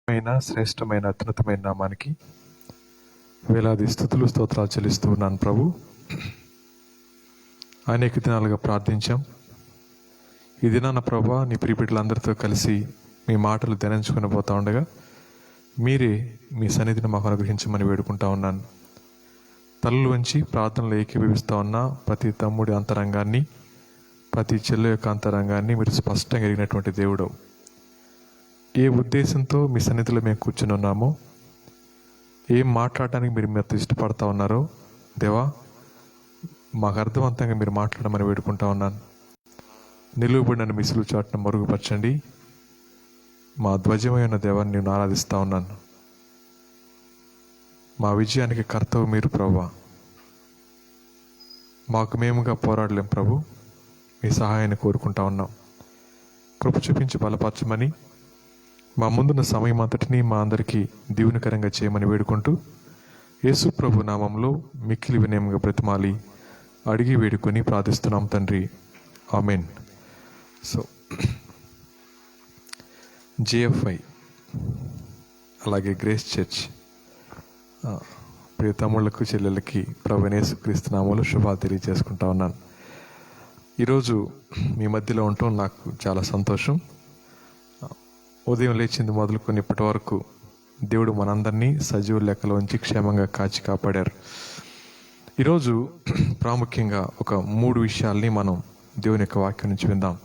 శ్రేష్టమైన అత్యున్నతమైన నామానికి వేలాది స్తుతులు స్తోత్రాలు చెల్లిస్తూ ఉన్నాను ప్రభు. అనేక దినాలుగా ప్రార్థించాం. ఈ దినాన ప్రభా నీ ప్రియబిడ్డలందరితో కలిసి మీ మాటలు ధ్యానించుకుని పోతా ఉండగా మీరే మీ సన్నిధిని మాకు అనుగ్రహించమని వేడుకుంటా ఉన్నాను. తలలు వంచి ప్రార్థనలు ఏకీభవిస్తూ ఉన్న ప్రతి తమ్ముడి అంతరంగాన్ని, ప్రతి చెల్లె యొక్క అంతరంగాన్ని మీరు స్పష్టంగా ఎరిగినటువంటి దేవుడు. ఏ ఉద్దేశంతో మీ సన్నిధిలో మేము కూర్చుని ఉన్నామో, ఏం మాట్లాడడానికి మీరు మీతో ఇష్టపడతా ఉన్నారో దేవా, మాకు అర్థవంతంగా మీరు మాట్లాడమని వేడుకుంటా ఉన్నాను. నిలువబడిన మీ సిలువ చాటును మరుగుపరచండి. మా ధ్వజమైన దేవాన్ని నేను ఆరాధిస్తూ ఉన్నాను. మా విజయానికి కర్తవ్యం మీరు ప్రభువా. మాకు మేముగా పోరాడలేం ప్రభు, మీ సహాయాన్ని కోరుకుంటా ఉన్నాం. కృప చూపించి బలపరచమని, మా ముందున్న సమయం అంతటినీ మా అందరికీ దీవెనకరంగా చేయమని వేడుకుంటూ యేసు ప్రభు నామంలో మిక్కిలి వినయంగా బ్రతిమాలి అడిగి వేడుకొని ప్రార్థిస్తున్నాం తండ్రి, ఆమెన్. సో జేఎఫ్ఐ అలాగే గ్రేస్ చర్చ్ ప్రియ తమ్ముళ్లకు చెల్లెలకి ప్రభువైన యేసుక్రీస్తు నామములో శుభాలు తెలియజేసుకుంటా ఉన్నాను. ఈరోజు మీ మధ్యలో ఉండటం నాకు చాలా సంతోషం. ఉదయం లేచింది మొదలుకొని ఇప్పటి వరకు దేవుడు మనందరినీ సజీవ లెక్కలోంచి క్షేమంగా కాచి కాపాడారు. ఈరోజు ప్రాముఖ్యంగా ఒక 3 విషయాల్ని మనం దేవుని యొక్క వాక్యం నుంచి విందాం.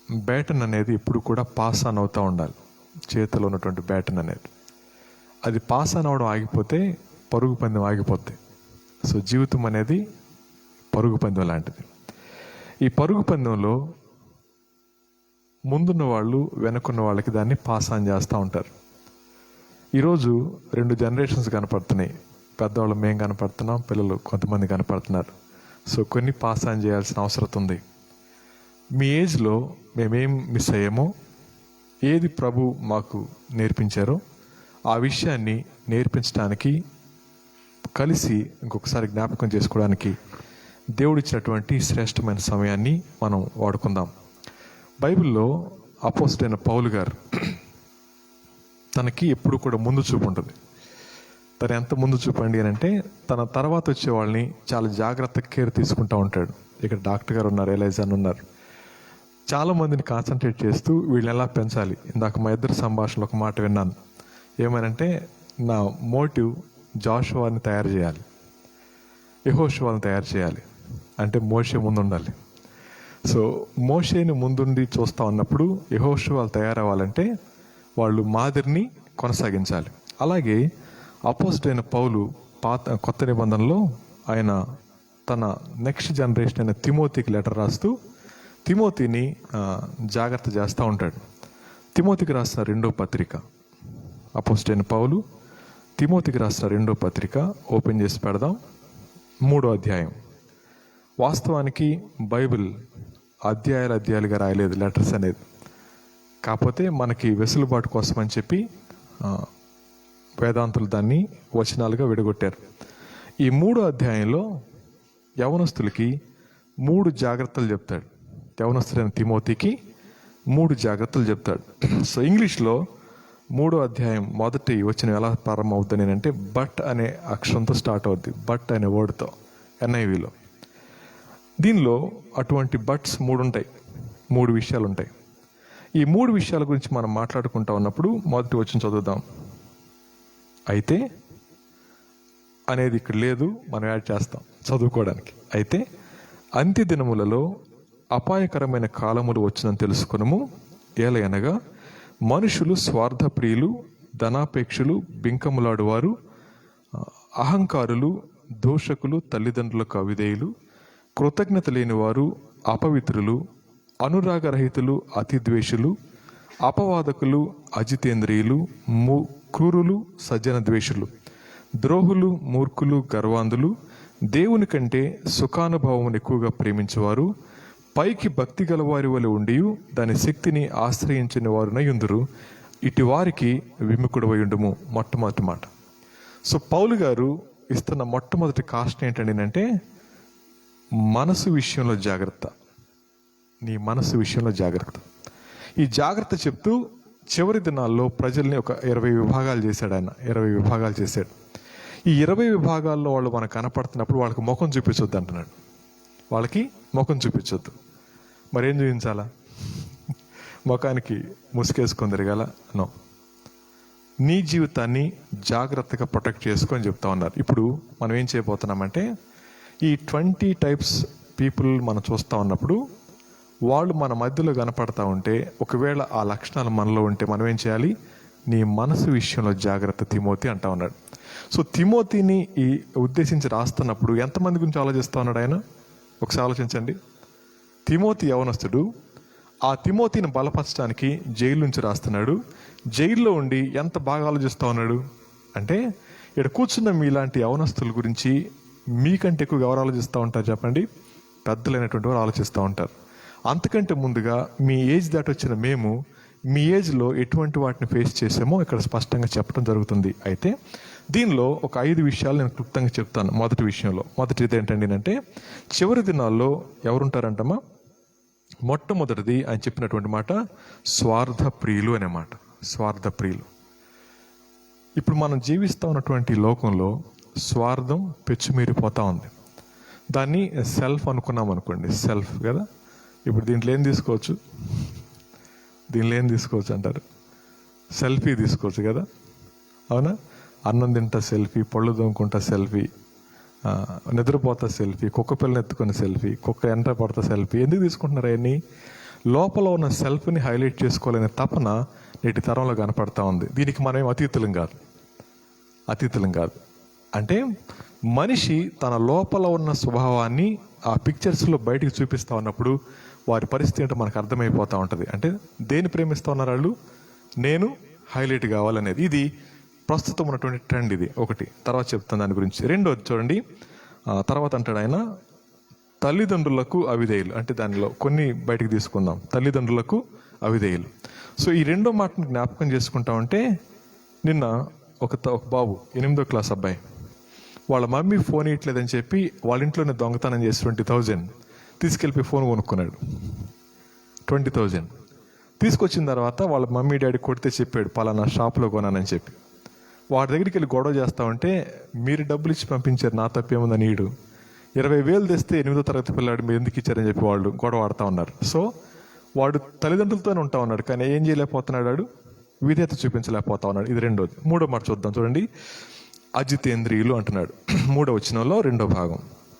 బ్యాటన్ అనేది ఎప్పుడు కూడా పాస్ ఆన్ అవుతూ ఉండాలి. చేతిలో ఉన్నటువంటి బ్యాటన్ అనేది, అది పాస్ ఆన్ అవడం ఆగిపోతే పరుగు పందెం ఆగిపోద్ది. సో జీవితం అనేది పరుగు పందెం లాంటిది. ఈ పరుగు పందెంలో ముందున్న వాళ్ళు వెనుకున్న వాళ్ళకి దాన్ని పాస్ ఆన్ చేస్తూ ఉంటారు. ఈరోజు 2 జనరేషన్స్ కనపడుతున్నాయి. పెద్దవాళ్ళు మేము కనపడుతున్నాం, పిల్లలు కొంతమంది కనపడుతున్నారు. సో కొన్ని పాస్ ఆన్ చేయాల్సిన అవసరం ఉంది. మీ ఏజ్లో మేమేం మిస్ అయ్యామో, ఏది ప్రభు మాకు నేర్పించారో ఆ విషయాన్ని నేర్పించడానికి, కలిసి ఇంకొకసారి జ్ఞాపకం చేసుకోవడానికి దేవుడిచ్చినటువంటి శ్రేష్టమైన సమయాన్ని మనం వాడుకుందాం. బైబిల్లో అపోస్తలుడైన పౌలు గారు తనకి ఎప్పుడు కూడా ముందు చూపు ఉంటుంది. తను ఎంత ముందు చూపండి అని అంటే, తన తర్వాత వచ్చే వాళ్ళని చాలా జాగ్రత్త కేర్ తీసుకుంటూ ఉంటాడు. ఇక్కడ డాక్టర్ గారు ఉన్నారు, ఎలైజా అని ఉన్నారు. చాలామందిని కాన్సన్ట్రేట్ చేస్తూ వీళ్ళని ఎలా పెంచాలి. ఇందాక మా ఇద్దరు సంభాషణలో ఒక మాట విన్నాను. ఏమనంటే, నా మోటివ్ జాషువాని తయారు చేయాలి, యెహోషువని తయారు చేయాలి. అంటే మోషే ముందు ఉండాలి. సో మోషేని ముందుండి చూస్తూ ఉన్నప్పుడు యెహోషువ తయారవ్వాలంటే వాళ్ళు మాదిరిని కొనసాగించాలి. అలాగే అపోస్తలుడైన పౌలు కొత్త నిబంధనలో ఆయన తన నెక్స్ట్ జనరేషన్ అయిన తిమోతికి లెటర్ రాస్తూ తిమోతిని జాగ్రత్త చేస్తూ ఉంటాడు. తిమోతికి రాసిన 2వ పత్రిక, అపోస్తలుడైన పౌలు తిమోతికి రాసిన 2వ పత్రిక ఓపెన్ చేసి పెడదాం. 3వ అధ్యాయం. వాస్తవానికి బైబిల్ అధ్యాయాలుగా రాయలేదు, లెటర్స్ అనేది. కాకపోతే మనకి వెసులుబాటు కోసం అని చెప్పి వేదాంతులు దాన్ని వచనాలుగా విడగొట్టారు. ఈ 3వ అధ్యాయంలో యవనస్తులకి 3 జాగ్రత్తలు చెప్తాడు. యవనస్తుడైన తిమోతికి 3 జాగ్రత్తలు చెప్తాడు. సో ఇంగ్లీష్లో 3వ అధ్యాయం మొదటి వచనం ఎలా ప్రారంభం అవుతుంది అంటే, బట్ అనే అక్షరంతో స్టార్ట్ అవుద్ది. బట్ అనే వర్డ్తో, NIVలో. దీనిలో అటువంటి బట్స్ 3 ఉంటాయి, 3 విషయాలు ఉంటాయి. ఈ 3 విషయాల గురించి మనం మాట్లాడుకుంటా ఉన్నప్పుడు మొదటి వచనం చదువుదాం. అయితే అనేది ఇక్కడ లేదు, మనం యాడ్ చేస్తాం చదువుకోవడానికి. అయితే అంత్య దినములలో అపాయకరమైన కాలములు వచ్చునని తెలుసుకునము. ఏలయనగా మనుషులు స్వార్థప్రియులు, ధనాపేక్షులు, బింకములాడువారు, అహంకారులు, దోషకులు, తల్లిదండ్రులకు అవిధేయులు, కృతజ్ఞత లేనివారు, అపవిత్రులు, అనురాగరహితులు, అతిద్వేషులు, అపవాదకులు, అజితేంద్రియులు, క్రూరులు, సజ్జన ద్వేషులు, ద్రోహులు, మూర్ఖులు, గర్వాంధులు, దేవుని కంటే సుఖానుభవం ఎక్కువగా ప్రేమించేవారు, పైకి భక్తి గలవారి వలె ఉండి దాని శక్తిని ఆశ్రయించిన వారునై ఉందురు. ఇటు వారికి విముఖుడవై ఉండుము. మొట్టమొదటి మాట. సో పౌలు గారు ఇస్తున్న మొట్టమొదటి కాస్ట్ ఏంటంటే, మనసు విషయంలో జాగ్రత్త. నీ మనసు విషయంలో జాగ్రత్త. ఈ జాగ్రత్త చెప్తూ చివరి దినాల్లో ప్రజల్ని ఒక 20 విభాగాలు చేశాడు ఆయన. 20 విభాగాలు చేశాడు. ఈ 20 విభాగాల్లో వాళ్ళు మనకు కనపడుతున్నప్పుడు వాళ్ళకి ముఖం చూపించొద్దు అంటున్నాడు. వాళ్ళకి ముఖం చూపించొద్దు. మరేం చూపించాలా? ముఖానికి ముసుకేసుకొని తిరగాల? నో. నీ జీవితాన్ని జాగ్రత్తగా ప్రొటెక్ట్ చేసుకొని చెప్తా ఉన్నారు. ఇప్పుడు మనం ఏం చేయబోతున్నామంటే, ఈ 20 టైప్స్ పీపుల్ మనం చూస్తూ ఉన్నప్పుడు వాళ్ళు మన మధ్యలో కనపడతా ఉంటే, ఒకవేళ ఆ లక్షణాలు మనలో ఉంటే మనం ఏం చేయాలి? నీ మనసు విషయంలో జాగ్రత్త తిమోతి అంటా ఉన్నాడు. సో తిమోతిని ఈ ఉద్దేశించి రాస్తున్నప్పుడు ఎంతమంది గురించి ఆలోచిస్తూ ఉన్నాడు ఆయన? ఒకసారి ఆలోచించండి. తిమోతి యవనస్తుడు. ఆ తిమోతిని బలపరచడానికి జైలు నుంచి రాస్తున్నాడు. జైల్లో ఉండి ఎంత బాగా ఆలోచిస్తూ ఉన్నాడు అంటే, ఇక్కడ కూర్చున్న మీలాంటి యవనస్తుల గురించి మీకంటే ఎక్కువగా ఎవరు ఆలోచిస్తూ ఉంటారు చెప్పండి? పెద్దలైనటువంటి వారు ఆలోచిస్తూ ఉంటారు. అంతకంటే ముందుగా మీ ఏజ్ దాటి వచ్చిన మేము మీ ఏజ్లో ఎటువంటి వాటిని ఫేస్ చేసామో ఇక్కడ స్పష్టంగా చెప్పడం జరుగుతుంది. అయితే దీనిలో ఒక 5 విషయాలు నేను క్లుప్తంగా చెప్తాను. మొదటిది ఏంటండి అంటే, చివరి దినాల్లో ఎవరుంటారంటమ్మా? మొట్టమొదటిది ఆయన చెప్పినటువంటి మాట స్వార్థ ప్రియులు అనే మాట. స్వార్థ ప్రియులు. ఇప్పుడు మనం జీవిస్తూ ఉన్నటువంటి లోకంలో స్వార్థం పెచ్చుమీరిపోతూ ఉంది. దాన్ని సెల్ఫ్ అనుకున్నాం అనుకోండి. సెల్ఫ్ కదా. ఇప్పుడు దీంట్లో ఏం తీసుకోవచ్చు? దీనిలో ఏం తీసుకోవచ్చు అంటారు? సెల్ఫీ తీసుకోవచ్చు కదా, అవునా? అన్నం తింటా సెల్ఫీ, పళ్ళు దొంగకుంటా సెల్ఫీ, నిద్రపోతా సెల్ఫీ, కుక్క పిల్లని ఎత్తుకునే సెల్ఫీ, కుక్క ఎంట పడతా సెల్ఫీ. ఎందుకు తీసుకుంటున్నారు అవన్నీ? లోపల ఉన్న సెల్ఫ్ని హైలైట్ చేసుకోవాలనే తపన నేటి తరంలో కనపడతా ఉంది. దీనికి మనం అతీతులం కాదు. అంటే మనిషి తన లోపల ఉన్న స్వభావాన్ని ఆ పిక్చర్స్లో బయటికి చూపిస్తూ ఉన్నప్పుడు వారి పరిస్థితి ఏంటో మనకు అర్థమైపోతూ ఉంటుంది. అంటే దేన్ని ప్రేమిస్తూ ఉన్నారు వాళ్ళు? నేను హైలైట్ కావాలనేది. ఇది ప్రస్తుతం ఉన్నటువంటి ట్రెండ్. ఇది ఒకటి. తర్వాత చెప్తాను దాని గురించి. రెండోది చూడండి, తర్వాత అంటాడు ఆయన తల్లిదండ్రులకు అవిధేయులు. అంటే దానిలో కొన్ని బయటికి తీసుకుందాం. తల్లిదండ్రులకు అవిధేయులు. సో ఈ రెండో మాటను జ్ఞాపకం చేసుకుంటా ఉంటే, నిన్న ఒక బాబు 8వ క్లాస్ అబ్బాయి వాళ్ళ మమ్మీ ఫోన్ ఇవ్వట్లేదని చెప్పి వాళ్ళ ఇంట్లోనే దొంగతనం చేసి 20,000 తీసుకెళ్ళిపోయి ఫోన్ కొనుక్కున్నాడు. 20,000 తీసుకొచ్చిన తర్వాత వాళ్ళ మమ్మీ డాడీ కొడితే చెప్పాడు, పలానా షాప్లో కొనానని చెప్పి. వాడి దగ్గరికి వెళ్ళి గొడవ చేస్తా ఉంటే, మీరు డబ్బులు ఇచ్చి పంపించారు, నా తప్పేముందని ఈడు 20,000 తెస్తే 8వ తరగతి పిల్లాడు మీరు ఎందుకు ఇచ్చారని చెప్పి వాళ్ళు గొడవ ఆడుతూ ఉన్నారు. సో వాడు తల్లిదండ్రులతోనే ఉంటా ఉన్నాడు, కానీ ఏం చేయలేకపోతున్నాడు? వాడు విధేయత చూపించలేకపోతా ఉన్నాడు. ఇది రెండోది. మూడో మాట చూద్దాం చూడండి. అజితేంద్రియులు అంటున్నాడు. 3వ వచనంలో 2వ భాగం.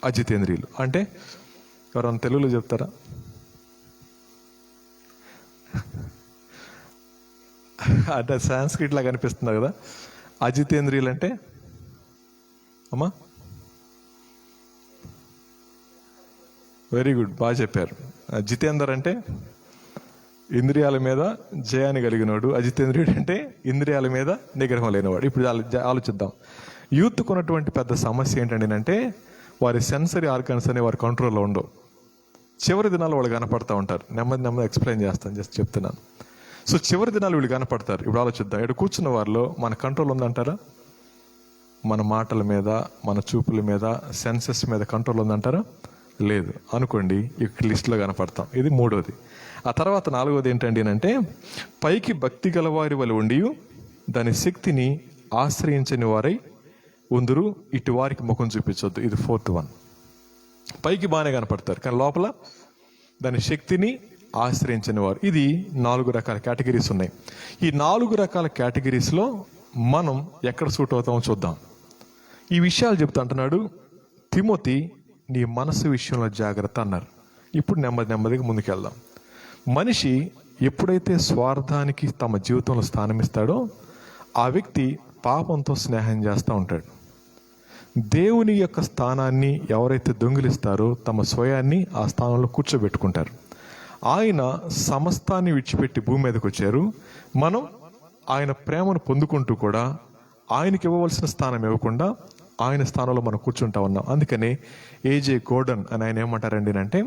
అజితేంద్రియులు అంటే ఎవరన్నా తెలుగులో చెప్తారా? అంటే సాంస్క్రిట్ లాగా అనిపిస్తున్నారు కదా. అజితేంద్రియులు అంటే అమ్మా, వెరీ గుడ్, బాగా చెప్పారు. జితేందర్ అంటే ఇంద్రియాల మీద జయాన్ని కలిగినవాడు. అజితేంద్రియుడు అంటే ఇంద్రియాల మీద నిగ్రహం లేనివాడు. ఇప్పుడు ఆలోచిద్దాం. యూత్కు ఉన్నటువంటి పెద్ద సమస్య ఏంటండి అంటే, వారి సెన్సరీ ఆర్గాన్స్ అనే వారి కంట్రోల్లో ఉండవు. చివరి దినాలు వాళ్ళు కనపడతా ఉంటారు. నెమ్మది ఎక్స్ప్లెయిన్ చేస్తాను, జస్ట్ చెప్తున్నాను. సో చివరి దినాలు వీళ్ళు కనపడతారు. ఇప్పుడు ఆలోచిద్దాం. ఇక్కడ కూర్చున్న వారిలో మన కంట్రోల్ ఉందంటారా? మన మాటల మీద, మన చూపుల మీద, సెన్సెస్ మీద కంట్రోల్ ఉందంటారా? లేదు అనుకోండి. ఈ లిస్టులో కనపడతాం. ఇది మూడోది. ఆ తర్వాత 4వది ఏంటండి అంటే, పైకి భక్తి గలవారి వల్ల ఉండి దాని శక్తిని ఆశ్రయించని వారై ఉందరు, ఇటు వారికి ముఖం చూపించొద్దు. ఇది 4th వన్. పైకి బాగానే కనపడతారు, కానీ లోపల దాని శక్తిని ఆశ్రయించని వారు. ఇది 4 రకాల కేటగిరీస్ ఉన్నాయి. ఈ 4 రకాల కేటగిరీస్లో మనం ఎక్కడ సూట్ అవుతామో చూద్దాం. ఈ విషయాలు చెప్తా అంటున్నాడు తిమోతి, నీ మనసు విషయంలో జాగ్రత్త అన్నారు. ఇప్పుడు నెమ్మదిగా ముందుకెళ్దాం. మనిషి ఎప్పుడైతే స్వార్థానికి తమ జీవితంలో స్థానం ఇస్తాడో, ఆ వ్యక్తి పాపంతో స్నేహం చేస్తూ ఉంటాడు. దేవుని యొక్క స్థానాన్ని ఎవరైతే దొంగిలిస్తారో తమ స్వయాన్ని ఆ స్థానంలో కూర్చోబెట్టుకుంటారు. ఆయన సమస్తాన్ని విడిచిపెట్టి భూమి మీదకి వచ్చారు. మనం ఆయన ప్రేమను పొందుకుంటూ కూడా ఆయనకి ఇవ్వవలసిన స్థానం ఇవ్వకుండా ఆయన స్థానంలో మనం కూర్చుంటా ఉన్నాం. అందుకనే ఏజే గోర్డన్ అని ఆయన ఏమంటారండి అంటే,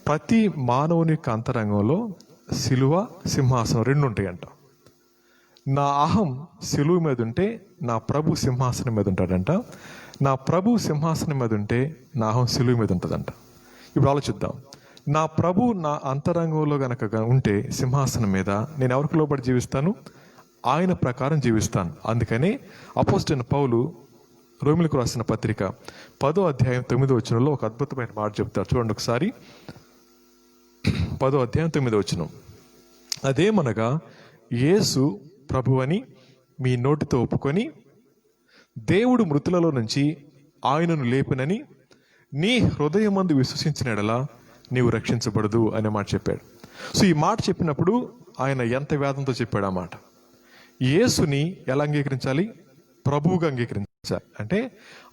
ప్రతి మానవుని యొక్క అంతరంగంలో సిలువ, సింహాసనం 2 ఉంటాయంట. నా అహం సిలువ మీద ఉంటే నా ప్రభు సింహాసనం మీద ఉంటాడంట. నా ప్రభు సింహాసనం మీద ఉంటే నా అహం సిలువ మీద ఉంటుందంట. ఇప్పుడు ఆలోచిద్దాం. నా ప్రభు నా అంతరంగంలో గనక ఉంటే సింహాసనం మీద నేను ఎవరికి లోబడి జీవిస్తాను? ఆయన ప్రకారం జీవిస్తాను. అందుకని అపోస్తలుడైన పౌలు రోమిలకు రాసిన పత్రిక 10వ అధ్యాయం 9వ వచనంలో ఒక అద్భుతమైన మాట చెప్తారు. చూడండి ఒకసారి. 10వ అధ్యాయం 9వ వచనం. అదేమనగా, యేసు ప్రభువని మీ నోటితో ఒప్పుకొని దేవుడు మృతులలో నుంచి ఆయనను లేపినని నీ హృదయమందు విశ్వసించిన ఎడలా నీవు రక్షించబడదు అనే మాట చెప్పాడు. సో ఈ మాట చెప్పినప్పుడు ఆయన ఎంత వేదంతో చెప్పాడు ఆ మాట. యేసుని ఎలా అంగీకరించాలి? ప్రభువుగా అంగీకరించాలి. అంటే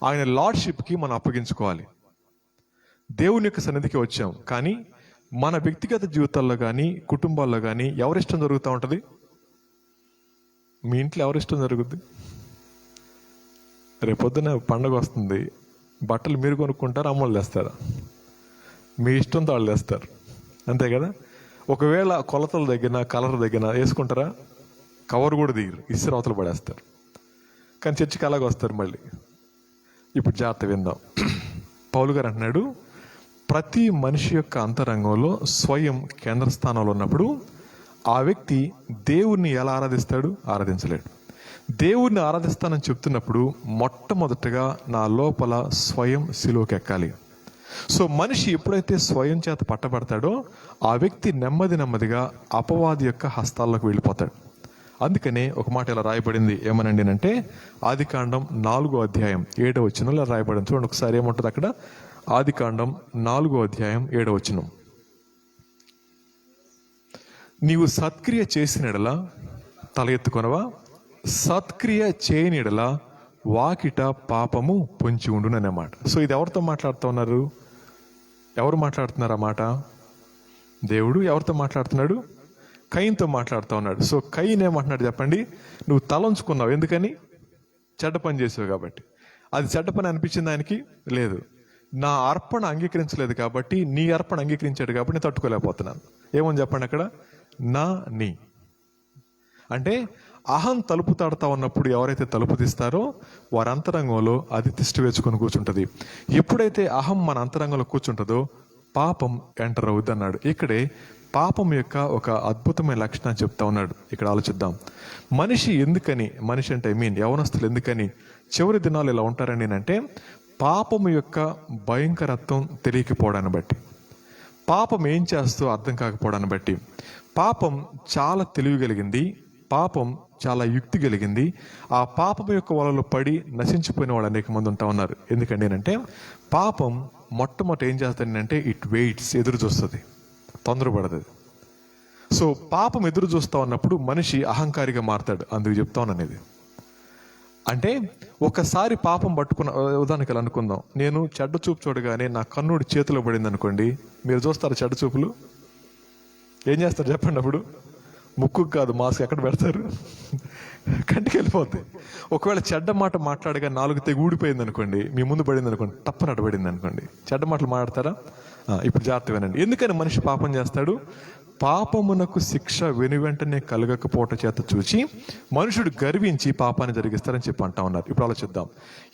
ఆయన లార్డ్షిప్కి మనం అప్పగించుకోవాలి. దేవుని యొక్క సన్నిధికి వచ్చాం, కానీ మన వ్యక్తిగత జీవితాల్లో కానీ కుటుంబాల్లో కానీ ఎవరిష్టం జరుగుతూ ఉంటుంది? మీ ఇంట్లో ఎవరిష్టం జరుగుద్ది? రేపొద్దున పండగ వస్తుంది, బట్టలు మీరు కొనుక్కుంటారు, అమ్మలు తెస్తారా? మీ ఇష్టంతో వాళ్ళు తెస్తారు, అంతే కదా. ఒకవేళ కొలతల దగ్గర కలర్ దగ్గర వేసుకుంటారా? కవర్ కూడా దిగరు, ఇసురు అవతలు పడేస్తారు. కానీ చర్చికి అలాగ వస్తారు మళ్ళీ. ఇప్పుడు జాగ్రత్త విందాం. పౌలు గారు అంటున్నాడు, ప్రతి మనిషి యొక్క అంతరంగంలో స్వయం కేంద్ర స్థానంలో ఉన్నప్పుడు ఆ వ్యక్తి దేవుణ్ణి ఎలా ఆరాధిస్తాడు? ఆరాధించలేడు. దేవుణ్ణి ఆరాధిస్తానని చెప్తున్నప్పుడు మొట్టమొదటగా నా లోపల స్వయం సిలువకి ఎక్కాలి. సో మనిషి ఎప్పుడైతే స్వయం చేత పట్టబడతాడో ఆ వ్యక్తి నెమ్మదిగా అపవాది యొక్క హస్తాల్లోకి వెళ్ళిపోతాడు. అందుకనే ఒక మాట ఇలా రాయబడింది, ఏమనండి అంటే ఆదికాండం 4వ అధ్యాయం 7వ వచనంలో రాయబడింది. చూడండి ఒకసారి ఏముంటుంది అక్కడ. ఆదికాండం 4వ అధ్యాయం 7వ వచనం. నీవు సత్క్రియ చేసిన ఎడల తల ఎత్తుకొనవా, సత్క్రియ చేయని ఎడల వాకిట పాపము పొంచి ఉండునన్నమాట. సో ఇది ఎవరితో మాట్లాడుతూ ఉన్నారు? ఎవరు మాట్లాడుతున్నారు ఆ మాట? దేవుడు. ఎవరితో మాట్లాడుతున్నాడు? కయీన్తో మాట్లాడుతూ ఉన్నాడు. సో కయీన్ ఏమంటున్నాడు చెప్పండి? నువ్వు తలంచుకున్నావు, ఎందుకని? చెడ్డ పని చేసావు కాబట్టి. అది చెడ్డ పని అనిపించింది ఆయనకి? లేదు. నా అర్పణ అంగీకరించలేదు కాబట్టి నీ అర్పణ అంగీకరించాడు కాబట్టి నేను తట్టుకోలేకపోతున్నాను. ఏమని చెప్పండి అక్కడ? నీ అంటే అహం తలుపు తడతా ఉన్నప్పుడు ఎవరైతే తలుపు తీస్తారో వారి అంతరంగంలో అది తిష్టి వేసుకొని కూర్చుంటుంది. ఎప్పుడైతే అహం మన అంతరంగంలో కూర్చుంటుందో పాపం ఎంటర్ అవుద్ది అన్నాడు. ఇక్కడే పాపం యొక్క ఒక అద్భుతమైన లక్షణాన్ని చెప్తా ఉన్నాడు. ఇక్కడ ఆలోచిద్దాం. మనిషి అంటే యవనస్తులు ఎందుకని చివరి దినాలు ఇలా ఉంటారని అంటే పాపము యొక్క భయంకరత్వం తెలియకపోవడాన్ని బట్టి, పాపం ఏం చేస్తూ అర్థం కాకపోవడాన్ని బట్టి. పాపం చాలా తెలివి కలిగింది, పాపం చాలా యుక్తి కలిగింది. ఆ పాపం యొక్క వలలో పడి నశించిపోయిన వాళ్ళు అనేక మంది ఉంటా ఉన్నారు. ఎందుకంటే ఏంటంటే పాపం మొట్టమొదటి ఏం చేస్తానంటే ఇట్ వెయిట్స్, ఎదురు చూస్తుంది, తొందరపడదు. సో పాపం ఎదురు చూస్తూ ఉన్నప్పుడు మనిషి అహంకారిగా మారతాడు. అందుకు చెప్తా ఉన్నాను ఇది. అంటే ఒకసారి పాపం పట్టుకున్న ఉదాహరణకి ఎలా అనుకుందాం, నేను చెడ్డ చూపు చూడగానే నా కన్నుడి చేతిలో పడింది అనుకోండి, మీరు చూస్తారు చెడ్డ చూపులు? ఏం చేస్తారు చెప్పండి? అప్పుడు ముక్కు కాదు, మాస్క్ ఎక్కడ పెడతారు? కంటికి వెళ్ళిపోద్ది. ఒకవేళ చెడ్డ మాట మాట్లాడగా నాలుగు తెగి ఊడిపోయింది అనుకోండి, మీ ముందు పడింది అనుకోండి, తప్పని అడ్డపడింది అనుకోండి, చెడ్డ మాటలు మాట్లాడతారా? ఇప్పుడు జాగ్రత్త వినండి. ఎందుకని మనిషి పాపం చేస్తాడు? పాపమునకు శిక్ష వెనువెంటనే కలగకపోవట చేత చూచి మనుషుడు గర్వించి పాపాన్ని జరిగిస్తారని చెప్పి అంటా ఉన్నారు. ఇప్పుడు ఆలోచిద్దాం,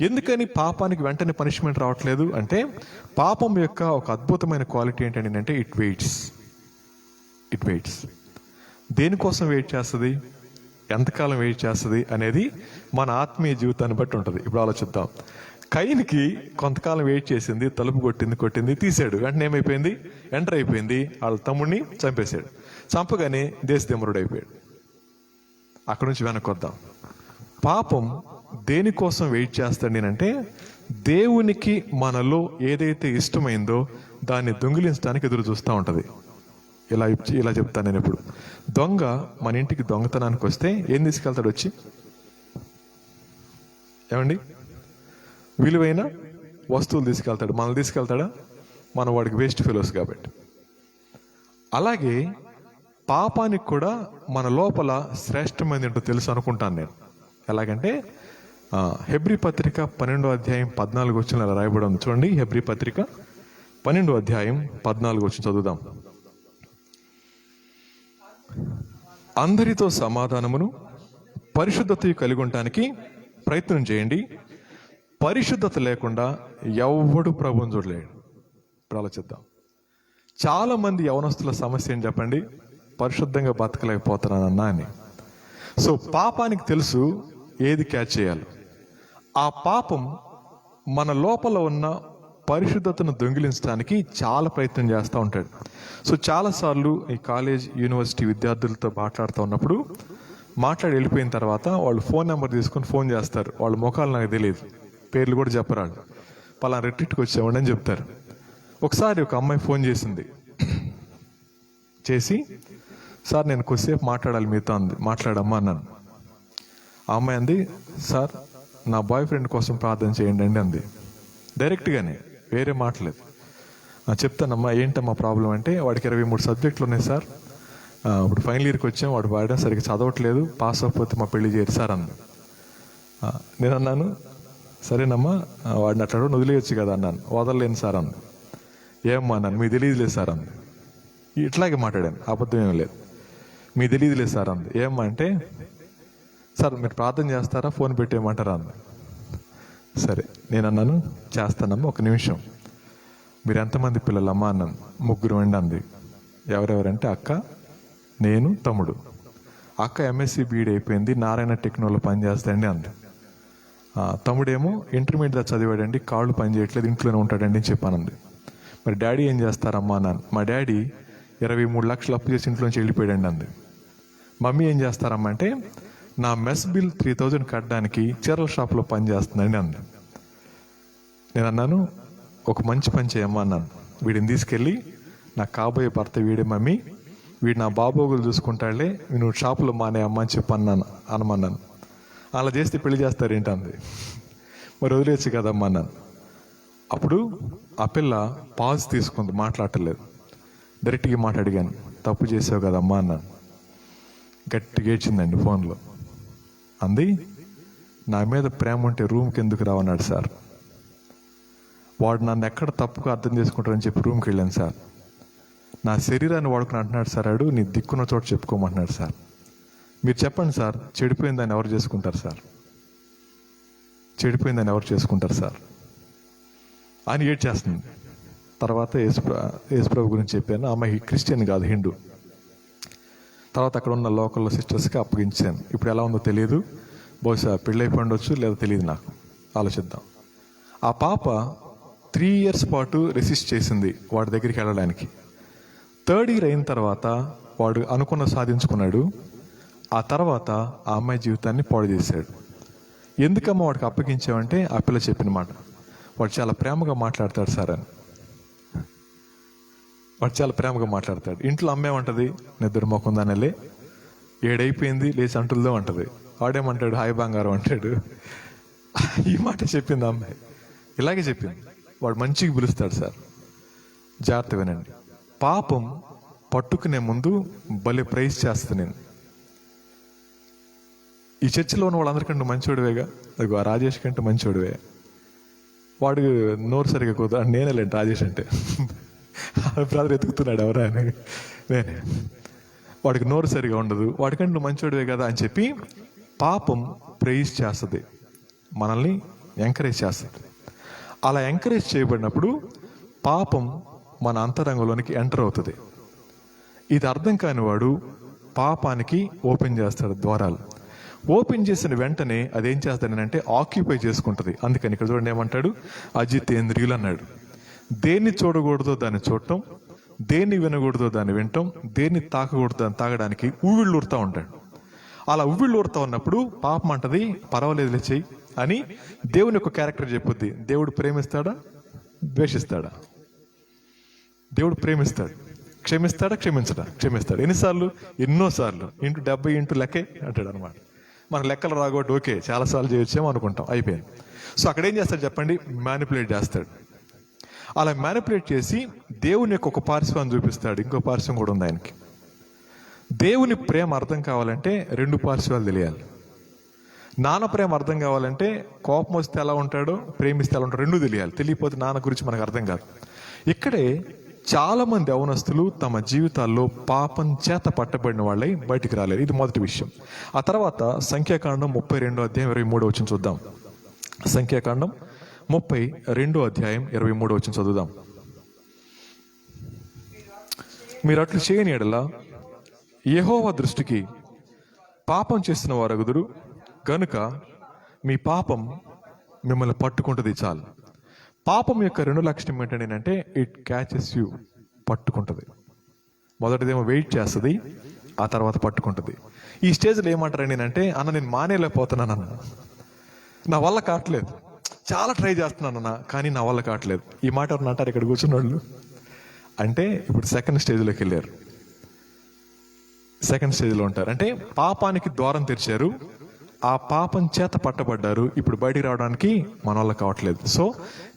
ఎందుకని పాపానికి వెంటనే పనిష్మెంట్ రావట్లేదు అంటే పాపం యొక్క ఒక అద్భుతమైన క్వాలిటీ ఏంటంటే ఇట్ వెయిట్స్. దేనికోసం వెయిట్ చేస్తుంది, ఎంతకాలం వెయిట్ చేస్తుంది అనేది మన ఆత్మీయ జీవితాన్ని బట్టి ఉంటుంది. ఇప్పుడు ఆలోచిద్దాం. కయీన్కి కొంతకాలం వెయిట్ చేసింది, తలుపు కొట్టింది, తీసాడు. వెంటనే ఏమైపోయింది? ఎంటర్ అయిపోయింది. వాళ్ళ తమ్ముడిని చంపేశాడు. చంపగానే దేశదేమరుడు అయిపోయాడు. అక్కడ నుంచి వెనక్కి వద్దాం. పాపం దేనికోసం వెయిట్ చేస్తాడు అంటే దేవునికి మనలో ఏదైతే ఇష్టమైందో దాన్ని దొంగిలించడానికి ఎదురు చూస్తూ ఉంటుంది. ఇలా చెప్తాను నేను. ఇప్పుడు దొంగ మన ఇంటికి దొంగతనానికి వస్తే ఏం తీసుకెళ్తాడు? వచ్చి ఏమండి విలువైన వస్తువులు తీసుకెళ్తాడు. మనల్ని తీసుకెళ్తాడా? మనం వాడికి వేస్ట్ ఫెలోస్ కాబట్టి. అలాగే పాపానికి కూడా మన లోపల శ్రేష్టమైనది ఏంటో తెలుసు అనుకుంటాను నేను. ఎలాగంటే హెబ్రీ పత్రిక 12వ అధ్యాయం 14 వచనం అలా రాయబడి ఉంది. చూడండి, హెబ్రీ పత్రిక 12వ అధ్యాయం 14 వచనం చదువుదాం. అందరితో సమాధానమును పరిశుద్ధత కలిగి ఉండటానికి ప్రయత్నం చేయండి. పరిశుద్ధత లేకుండా ఎవడు ప్రభువుని చూడలేడు. ఇప్పుడు ఆలోచిద్దాం. చాలా మంది యవనస్తుల సమస్య ఏం చెప్పండి? పరిశుద్ధంగా బతకలేకపోతున్నానన్నా అని. సో పాపానికి తెలుసు ఏది క్యాచ్ చేయాలి. ఆ పాపం మన లోపల ఉన్న పరిశుద్ధతను దొంగిలించడానికి చాలా ప్రయత్నం చేస్తూ ఉంటాడు. సో చాలాసార్లు ఈ కాలేజ్, యూనివర్సిటీ విద్యార్థులతో మాట్లాడుతూ ఉన్నప్పుడు మాట్లాడి వెళ్ళిపోయిన తర్వాత వాళ్ళు ఫోన్ నెంబర్ తీసుకొని ఫోన్ చేస్తారు. వాళ్ళ ముఖాలు నాకు తెలియదు, పేర్లు కూడా చెప్పరాడు. పలానా రిట్రీట్కి వచ్చామండి అని చెప్తారు. ఒకసారి ఒక అమ్మాయి ఫోన్ చేసింది. చేసి, సార్ నేను కొద్దిసేపు మాట్లాడాలి మీతో అంది. మాట్లాడమ్మా అన్నాను. ఆ అమ్మాయి అంది, సార్ నా బాయ్ ఫ్రెండ్ కోసం ప్రార్థన చేయండి అండి అంది. డైరెక్ట్గానే, వేరే మాటలేదు. చెప్తానమ్మా, ఏంటమ్మా ప్రాబ్లం అంటే, వాడికి 23 సబ్జెక్టులు ఉన్నాయి సార్, ఇప్పుడు ఫైనల్ ఇయర్కి వచ్చాం, వాడు వాడడం సరిగ్గా చదవట్లేదు, పాస్ అవ్వకపోతే మా పెళ్లి చేయరు సార్ అంది. నేను అన్నాను, సరేనమ్మా వాడిని అట్లా వదిలేయచ్చు కదా అన్నాను. వదలలేను సార్ అంది. ఏమమ్మా అన్నాను. మీకు తెలియదులేదు సార్ అంది. ఇట్లాగే మాట్లాడాను, అబద్ధం ఏం లేదు. మీకు తెలియదులేదు సార్ అంది. ఏమమ్మా అంటే, సార్ మీరు ప్రార్థన చేస్తారా, ఫోన్ పెట్టేయమంటారా అంది. సరే నేను అన్నాను, చేస్తానమ్మా, ఒక నిమిషం. మీరు ఎంతమంది పిల్లలమ్మా అన్నాను. 3 అండి అంది. ఎవరెవరంటే అక్క, నేను, తమ్ముడు. అక్క ఎంఎస్సి బీఈడి అయిపోయింది, నారాయణ టెక్నోలో పనిచేస్తాండి అంది. తమ్ముడేమో ఇంటర్మీడియట్ దాకా చదివాడండి, కాళ్ళు పని చేయట్లేదు, ఇంట్లోనే ఉంటాడండి అని చెప్పానంది. మరి డాడీ ఏం చేస్తారమ్మా అన్నాను. మా డాడీ 23 లక్షలు అప్పు చేసి ఇంట్లోంచి వెళ్ళిపోయాడండి అంది. మమ్మీ ఏం చేస్తారమ్మా అంటే, నా మెస్ బిల్ 3000 కట్టడానికి చీరల షాప్లో పని చేస్తుందండి అంది. నేను అన్నాను, ఒక మంచి పని చేయమ్మా అన్నాను. వీడిని తీసుకెళ్ళి నాకు కాబోయే భర్త వీడే మమ్మీ, వీడు నా బాబోగులు చూసుకుంటాడులే, నువ్వు షాపులో మానే అమ్మ అని చెప్పి అనమన్నాను. అలా చేస్తే పెళ్లి చేస్తారేంటి అంది. మరి వదిలేచ్చు కదమ్మా అన్నాను. అప్పుడు ఆ పిల్ల పాజ్ తీసుకుంది, మాట్లాడలేదు. డైరెక్ట్గా మాట అడిగాను, తప్పు చేసావు కదమ్మా అన్నాను. గట్టిగా ఏడ్చిందండి ఫోన్లో. అంది, నా మీద ప్రేమ ఉంటే రూమ్కి ఎందుకు రావన్నాడు సార్. వాడు నన్ను ఎక్కడ తప్పుగా అర్థం చేసుకుంటారని చెప్పి రూమ్కి వెళ్ళాను సార్. నా శరీరాన్ని వాడుకుని అంటున్నాడు సార్, ఆడు నీ దిక్కున్న చోట చెప్పుకోమంటున్నాడు సార్. మీరు చెప్పండి సార్, చెడిపోయిందని ఎవరు చేసుకుంటారు సార్, చెడిపోయిందని ఎవరు చేసుకుంటారు సార్ అని ఏడ్చేస్తుంది. తర్వాత యేసుప్రభు గురించి చెప్పాను. అమ్మాయి క్రిస్టియన్ కాదు, హిందూ. తర్వాత అక్కడ ఉన్న లోకల్ సిస్టర్స్కి అప్పగించాను. ఇప్పుడు ఎలా ఉందో తెలియదు, బహుశా పెళ్ళి అయిపోయి ఉండొచ్చు, లేదా తెలియదు నాకు, ఆలోచిద్దాం. ఆ పాప 3 years పాటు రెసిస్ట్ చేసింది వాడి దగ్గరికి వెళ్ళడానికి. 3rd year అయిన తర్వాత వాడు అనుకున్న సాధించుకున్నాడు. ఆ తర్వాత ఆ అమ్మాయి జీవితాన్ని పాడు చేశాడు. ఎందుకమ్మా వాడికి అప్పగించామంటే, ఆ పిల్ల చెప్పిన మాట, వాడు చాలా ప్రేమగా మాట్లాడతాడు సార్ అని. వాడు చాలా ప్రేమగా మాట్లాడతాడు. ఇంట్లో అమ్మేమంటది, నిద్ర మొఖం దానిలే, 7 అయిపోయింది లేచి అంటుల్లో అంటది. వాడేమంటాడు, హాయ్ బంగారం అంటాడు. ఈ మాట చెప్పింది అమ్మాయి, ఇలాగే చెప్పింది. వాడు మంచిగా పిలుస్తాడు సార్. జాగ్రత్త వినండి, పాపం పట్టుకునే ముందు భలే ప్రైజ్ చేస్తా నేను. ఈ చర్చిలో ఉన్న వాళ్ళందరికంటే మంచోడివేగా, ఆ రాజేష్ కంటే మంచోడివే. వాడు నోరు సరిగా కుదర, నేనేలేండి రాజేష్ అంటే. బ్రదర్ ఎతుకుతున్నాడు ఎవరా అని. నేనే. వాడికి నోరు సరిగా ఉండదు, వాడికంటే నువ్వు మంచోడివే కదా అని చెప్పి పాపం ప్రైజ్ చేస్తుంది, మనల్ని ఎంకరేజ్ చేస్తుంది. అలా ఎంకరేజ్ చేయబడినప్పుడు పాపం మన అంతరంగంలోనికి ఎంటర్ అవుతుంది. ఇది అర్థం కాని వాడు పాపానికి ఓపెన్ చేస్తాడు ద్వారాలు. ఓపెన్ చేసిన వెంటనే అదేం చేస్తాడనంటే ఆక్యుపై చేసుకుంటుంది. అందుకని ఇక్కడ చూడండి ఏమంటాడు, అజితేంద్రియులు అన్నాడు. దేన్ని చూడకూడదో దాన్ని చూడటం, దేన్ని వినకూడదో దాన్ని వినటం, దేన్ని తాకకూడదో దాన్ని తాగడానికి ఉవ్విళ్ళు ఊరుతూ ఉంటాడు. అలా ఉవ్విళ్ళు ఊరుతూ ఉన్నప్పుడు పాపం అంటది, పర్వాలేదులే చెయ్యి అని దేవుని యొక్క క్యారెక్టర్ చెప్పుద్ది. దేవుడు ప్రేమిస్తాడా, ద్వేషిస్తాడా? దేవుడు ప్రేమిస్తాడు. క్షమిస్తాడా, క్షమించడా? క్షమిస్తాడు. ఎన్నిసార్లు? ఎన్నోసార్లు. 70 లెక్కే అంటాడు అనమాట. మన లెక్కలు రాకూడదు, ఓకే చాలాసార్లు చేయొచ్చేమో అనుకుంటాం, అయిపోయింది. సో అక్కడ ఏం చేస్తాడు చెప్పండి, మ్యానిపులేట్ చేస్తాడు. అలా మ్యానిపులేట్ చేసి దేవుని యొక్క ఒక పార్శ్వాన్ని చూపిస్తాడు. ఇంకో పార్శ్వం కూడా ఉంది ఆయనకి. దేవుని ప్రేమ అర్థం కావాలంటే 2 పార్శ్వాలు తెలియాలి. నాన్న ప్రేమ అర్థం కావాలంటే కోపం వస్తే ఎలా ఉంటాడో, ప్రేమిస్తే ఎలా ఉంటాడో 2 తెలియాలి. తెలియకపోతే నాన్న గురించి మనకు అర్థం కాదు. ఇక్కడే చాలా మంది యవనస్తులు తమ జీవితాల్లో పాపం చేత పట్టబడిన వాళ్ళై బయటికి రాలేరు. ఇది మొదటి విషయం. ఆ తర్వాత సంఖ్యాకాండం 32వ అధ్యాయం 23వ వచనం చూద్దాం. సంఖ్యాకాండం 32వ అధ్యాయం 23వ వచనం చదువుదాం. మీరు అట్లు చేయని యెడల యెహోవా దృష్టికి పాపం చేసిన వారగుదురు గనుక మీ పాపం మిమ్మల్ని పట్టుకుంటుంది. చాలు. పాపం యొక్క రెండు లక్షణం ఏంటంటే ఇట్ క్యాచెస్ యూ, పట్టుకుంటుంది. మొదటిదేమో వెయిట్ చేస్తుంది, ఆ తర్వాత పట్టుకుంటుంది. ఈ స్టేజ్లో ఏమంటారండి అంటే, అన్న నేను మానేలేకపోతున్నాను అన్న, నా వల్ల కావట్లేదు, చాలా ట్రై చేస్తున్నానన్నా కానీ నా వల్ల కావట్లేదు. ఈ మాట ఎవరు అంటారు ఇక్కడ కూర్చున్న వాళ్ళు? అంటే ఇప్పుడు సెకండ్ స్టేజ్లోకి వెళ్ళారు, సెకండ్ స్టేజ్లో ఉంటారు. అంటే పాపానికి ద్వారం తెరిచారు, ఆ పాపం చేత పట్టబడ్డారు, ఇప్పుడు బయటికి రావడానికి మన వల్ల కావట్లేదు. సో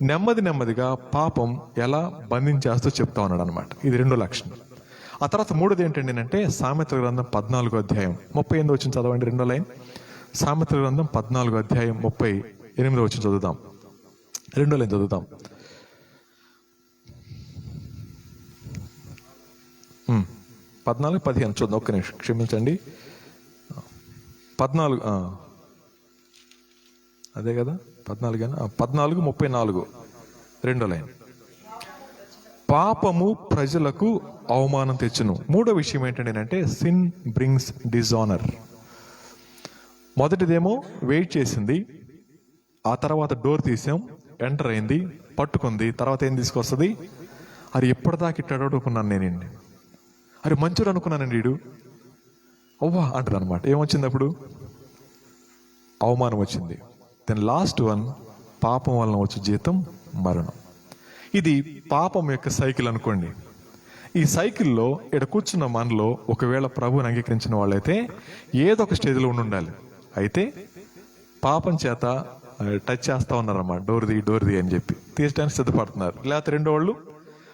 నెమ్మదిగా పాపం ఎలా బంధించేస్తూ చెప్తా ఉన్నాడు అనమాట. ఇది రెండో లక్షణం. ఆ తర్వాత మూడోది ఏంటండి అంటే సామెతల గ్రంథం 14వ అధ్యాయం 38 వచ్చిన చదవండి, రెండో లైన్. సామెతల గ్రంథం 14వ అధ్యాయం 38 వచ్చిన చదువుదాం, రెండో లైన్ చదువుదాం. 14-15 చూద్దాం, ఒక్క నిమిషం క్షమించండి. 14 అదే కదా, 14:34 రెండో లైన్. పాపము ప్రజలకు అవమానం తెచ్చును. మూడో విషయం ఏంటంటే సిన్ బ్రింగ్స్ డిజానర్. మొదటిదేమో వెయిట్ చేసింది, ఆ తర్వాత డోర్ తీసాం, ఎంటర్ అయింది, పట్టుకుంది, తర్వాత ఏం తీసుకొస్తుంది? అది ఎప్పటిదాకా ఇట్టాడు అనుకున్నాను నేనండి, అరే మంచోడు అనుకున్నానండి వీడు, అవ్వా అంటది అనమాట. ఏమొచ్చింది అప్పుడు? అవమానం వచ్చింది. దెన్ లాస్ట్ వన్, పాపం వలన వచ్చే జీతం మరణం. ఇది పాపం యొక్క సైకిల్ అనుకోండి. ఈ సైకిల్లో ఇక్కడ కూర్చున్న మనలో ఒకవేళ ప్రభువుని అంగీకరించిన వాళ్ళైతే ఏదో ఒక స్టేజ్లో ఉండాలి. అయితే పాపం చేత టచ్ చేస్తా ఉన్నారన్నమాట, డోర్ది అని చెప్పి తీర్చడానికి సిద్ధపడుతున్నారు. లేకపోతే రెండో వాళ్ళు,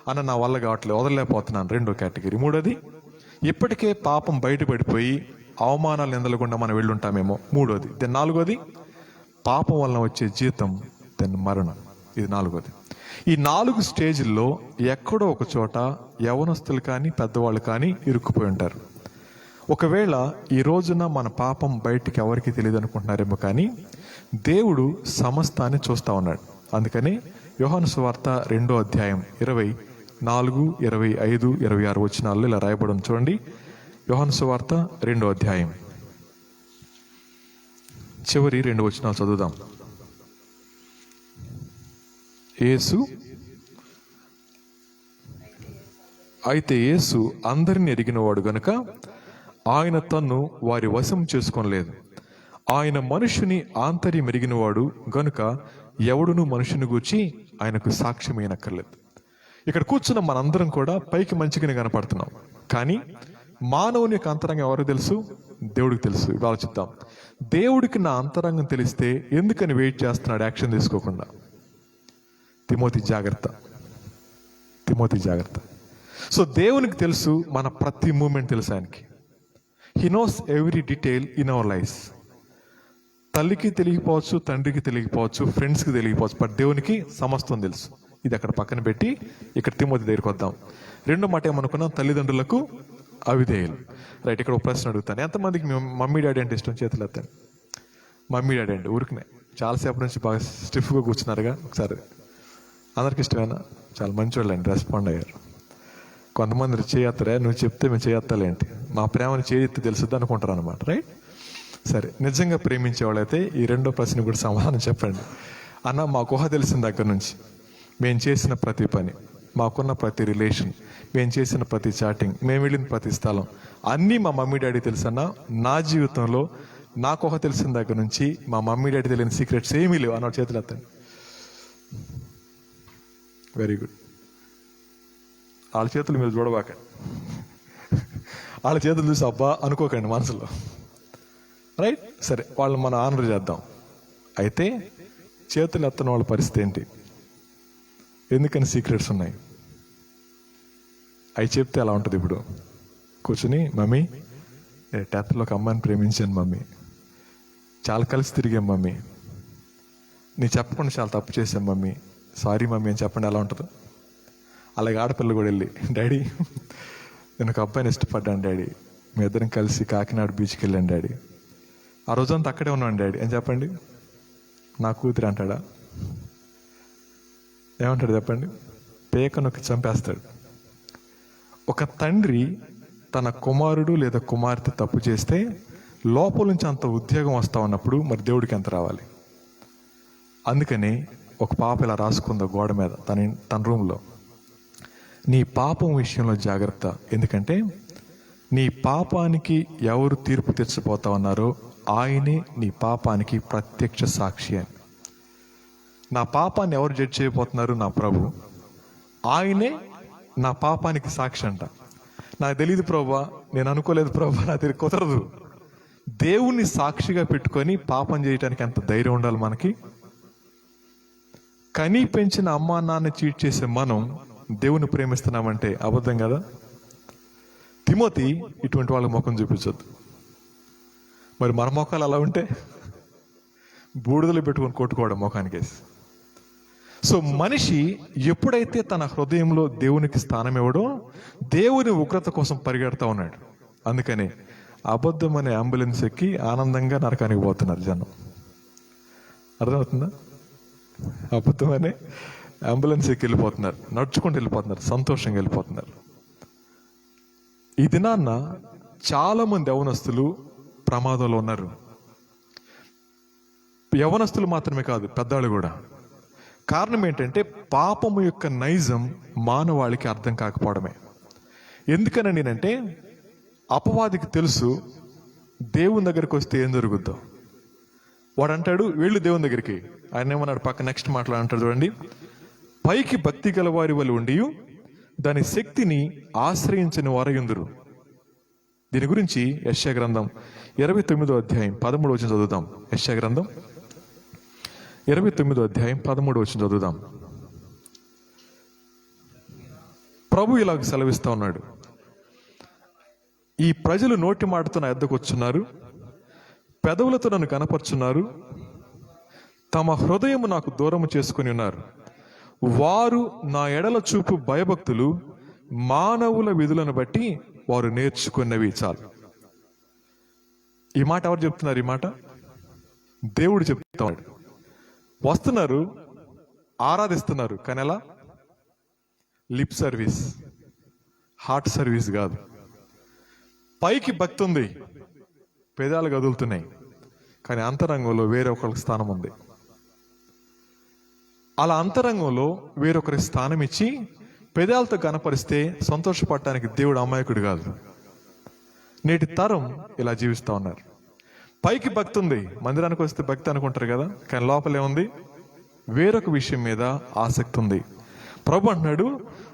అన్న నా వల్ల కావట్లేదు, వదలలేకపోతున్నాను, రెండో కేటగిరీ. మూడోది, ఇప్పటికే పాపం బయటపడిపోయి అవమానాలు నిందలకుండా మనం వెళ్ళుంటామేమో, మూడోది. దెన్ నాలుగోది, పాపం వలన వచ్చే జీతం, దెన్ మరణం. ఇది నాలుగోది. ఈ 4 స్టేజ్ల్లో ఎక్కడో ఒక చోట యవనస్తులు కానీ పెద్దవాళ్ళు కానీ ఇరుక్కుపోయి ఉంటారు. ఒకవేళ ఈ రోజున మన పాపం బయటికి ఎవరికి తెలియదు అనుకుంటున్నారేమో, కానీ దేవుడు సమస్తాన్ని చూస్తా ఉన్నాడు. అందుకని యోహాను సువార్త 2వ అధ్యాయం 24, 25, 26 వచనాల్లో ఇలా రాయబడి చూడండి. యోహాను సువార్త 2వ అధ్యాయం చివరి 2 వచనాలు చదువుదాం. అయితే యేసు అందరిని ఎరిగినవాడు గనుక ఆయన తన్ను వారి వశం చేసుకోనలేదు. ఆయన మనుషుని ఆంతర్యం ఎరిగినవాడు గనుక ఎవడును మనుషుని గూర్చి ఆయనకు సాక్ష్యమైనక్కర్లేదు. ఇక్కడ కూర్చున్న మనందరం కూడా పైకి మంచిగానే కనపడుతున్నాం, కానీ మానవుని యొక్క అంతరంగం ఎవరికి తెలుసు? దేవుడికి తెలుసు. ఇప్పుడు ఆలోచిద్దాం. దేవుడికి నా అంతరంగం తెలిస్తే ఎందుకని వెయిట్ చేస్తున్నాడు యాక్షన్ తీసుకోకుండా? తిమోతి జాగ్రత్త. సో దేవునికి తెలుసు మన ప్రతి మూమెంట్ తెలుసు ఆయనకి. He knows every detail in our life. తల్లికి తెలియకపోవచ్చు, తండ్రికి తెలియకపోవచ్చు, ఫ్రెండ్స్కి తెలియకపోవచ్చు, బట్ దేవునికి సమస్తం తెలుసు. ఇది అక్కడ పక్కన పెట్టి ఇక్కడ తిమోతి దగ్గరికి వద్దాం. రెండో మాట ఏమనుకున్నాం? తల్లిదండ్రులకు అవిధేయులు. రైట్. ఇక్కడ ఒక ప్రశ్న అడుగుతాను. ఎంతమందికి మీ మమ్మీ డాడీ అంటే ఇష్టం? చేతులు ఎత్తండి. మమ్మీ డాడీ అంటే ఊరికనే చాలాసేపు నుంచి బాగా స్టిఫ్గా కూర్చున్నారుగా, ఒకసారి అందరికి ఇష్టమేనా? చాలా మంచివాళ్ళు అండి, రెస్పాండ్ అయ్యారు. కొంతమంది చేయత్తారా, నువ్వు చెప్తే మేము చేయత్తాలేంటి, మా ప్రేమను చేయెత్తి తెలుసుద్ది అనుకుంటారు అనమాట. రైట్. సరే, నిజంగా ప్రేమించే వాళ్ళైతే ఈ రెండో ప్రశ్న కూడా సమాధానం చెప్పండి. అన్న మాకు ఊహ తెలిసిన దగ్గర నుంచి మేము చేసిన ప్రతి పని, మాకున్న ప్రతి రిలేషన్, మేము చేసిన ప్రతి చాటింగ్, మేము వెళ్ళిన ప్రతి స్థలం అన్నీ మా మమ్మీ డాడీ తెలుసన్నా. నా జీవితంలో నాకు ఊహ తెలిసిన దగ్గర నుంచి మా మమ్మీ డాడీ తెలియని సీక్రెట్స్ ఏమీ లేవు అన్న చేతులు ఎత్తండి. Very good. వాళ్ళ చేతులు మీరు చూడబాకండి, వాళ్ళ చేతులు చూసి అబ్బా అనుకోకండి మనసులో. రైట్. సరే, వాళ్ళని మనం ఆనర్ చేద్దాం. అయితే చేతులు ఎత్తని వాళ్ళ పరిస్థితి ఏంటి? ఎందుకని సీక్రెట్స్ ఉన్నాయి? అవి చెప్తే ఎలా ఉంటుంది? ఇప్పుడు కూర్చుని, మమ్మీ నేను 10th ఒక అమ్మాయిని ప్రేమించాను మమ్మీ, చాలా కలిసి తిరిగాం మమ్మీ, నేను చెప్పకుండా చాలా తప్పు చేశాను మమ్మీ, సారీ మమ్మీ అని చెప్పండి. ఎలా ఉంటుంది? అలాగే ఆడపిల్ల కూడా వెళ్ళి, డాడీ నేను ఒక అబ్బాయిని ఇష్టపడ్డాను డాడీ, మీ ఇద్దరం కలిసి కాకినాడ బీచ్కి వెళ్ళాను డాడీ, ఆ రోజంతా అక్కడే ఉన్నాను డాడీ అని చెప్పండి. నా కూతురు అంటాడా? ఏమంటాడు చెప్పండి? పేక నొక్కి చంపేస్తాడు. ఒక తండ్రి తన కుమారుడు లేదా కుమార్తె తప్పు చేస్తే లోపల నుంచి అంత ఉద్యోగం వస్తా ఉన్నప్పుడు మరి దేవుడికి ఎంత రావాలి? అందుకని ఒక పాప ఇలా రాసుకుంది గోడ మీద తన రూమ్లో, నీ పాపం విషయంలో జాగ్రత్త, ఎందుకంటే నీ పాపానికి ఎవరు తీర్పు తెచ్చిపోతా ఉన్నారో ఆయనే నీ పాపానికి ప్రత్యక్ష సాక్షి అని. నా పాపాన్ని ఎవరు జడ్జి చేయబోతున్నారు? నా ప్రభు. ఆయనే నా పాపానికి సాక్షి అంట. నాకు తెలియదు ప్రభువా, నేను అనుకోలేదు ప్రభువా, నాకు తెలియదు, కుదరదు. దేవుణ్ణి సాక్షిగా పెట్టుకొని పాపం చేయటానికి ఎంత ధైర్యం ఉండాలి మనకి? కనీ పెంచిన అమ్మా నాన్న చీట్ చేసే మనం దేవుని ప్రేమిస్తున్నామంటే అబద్ధం కదా? తిమోతి ఇటువంటి వాళ్ళ ముఖం చూపించొద్దు. మరి మన ముఖాలు అలా ఉంటే బూడిదలు పెట్టుకొని కొట్టుకోవడం ముఖానికేసి. సో మనిషి ఎప్పుడైతే తన హృదయంలో దేవునికి స్థానం ఇవ్వడో దేవుని ఉగ్రత కోసం పరిగెడతా ఉన్నాడు. అందుకని అబద్ధం అనే అంబులెన్స్ ఎక్కి ఆనందంగా నరకానికి పోతున్నారు జనం. అర్థమవుతుందా? అబద్ధం అనే అంబులెన్స్ ఎక్కి వెళ్ళిపోతున్నారు, నడుచుకుంటూ వెళ్ళిపోతున్నారు, సంతోషంగా వెళ్ళిపోతున్నారు. ఈ దినాన్న చాలా మంది యవనస్తులు ప్రమాదంలో ఉన్నారు. యవనస్తులు మాత్రమే కాదు, పెద్దవాళ్ళు కూడా. కారణం ఏంటంటే పాపము యొక్క నైజం మానవాళికి అర్థం కాకపోవడమే. ఎందుకని నేనంటే అపవాదికి తెలుసు దేవుని దగ్గరికి వస్తే ఏం జరుగుద్దో. వాడు అంటాడు వెళ్ళు దేవుని దగ్గరికి. ఆయన ఏమన్నాడు పక్క నెక్స్ట్ మాట్లాడంటాడు చూడండి, పైకి భక్తి గల వారి వల్ల ఉండి దాని శక్తిని ఆశ్రయించని వారయుందురు. దీని గురించి యెషయా గ్రంథం 29వ అధ్యాయం 13వ వచనం చదువుదాం. యెషయా గ్రంథం 29వ అధ్యాయం 13వ వచనం చదువుదాం. ప్రభు ఇలాగ సెలవిస్తా ఉన్నాడు, ఈ ప్రజలు నోటి మాటతో నా యొద్దకు వచ్చున్నారు, పెదవులతో నన్ను కనపరుచున్నారు, తమ హృదయము నాకు దూరము చేసుకుని ఉన్నారు. వారు నా ఎడల చూపు భయభక్తులు మానవుల విధులను బట్టి వారు నేర్చుకున్నవి. చాలు. ఈ మాట ఎవరు చెప్తున్నారు? ఈ మాట దేవుడు చెప్తాడు. వస్తున్నారు, ఆరాధిస్తున్నారు, కానీ ఎలా? లిప్ సర్వీస్, హార్ట్ సర్వీస్ కాదు. పైకి భక్తి ఉంది, పెదాలు కదులుతున్నాయి, కానీ అంతరంగంలో వేరే ఒకరికి స్థానం ఉంది. అలా అంతరంగంలో వేరొకరికి స్థానం ఇచ్చి పెదాలతో కనపరిస్తే సంతోషపడటానికి దేవుడు అమాయకుడు కాదు. నేటి తరం ఇలా జీవిస్తూ ఉన్నారు. పైకి భక్తి ఉంది, మందిరానికి వస్తే భక్తి అనుకుంటారు కదా, కానీ లోపలే ఉంది, వేరొక విషయం మీద ఆసక్తి ఉంది. ప్రభు అంటున్నాడు,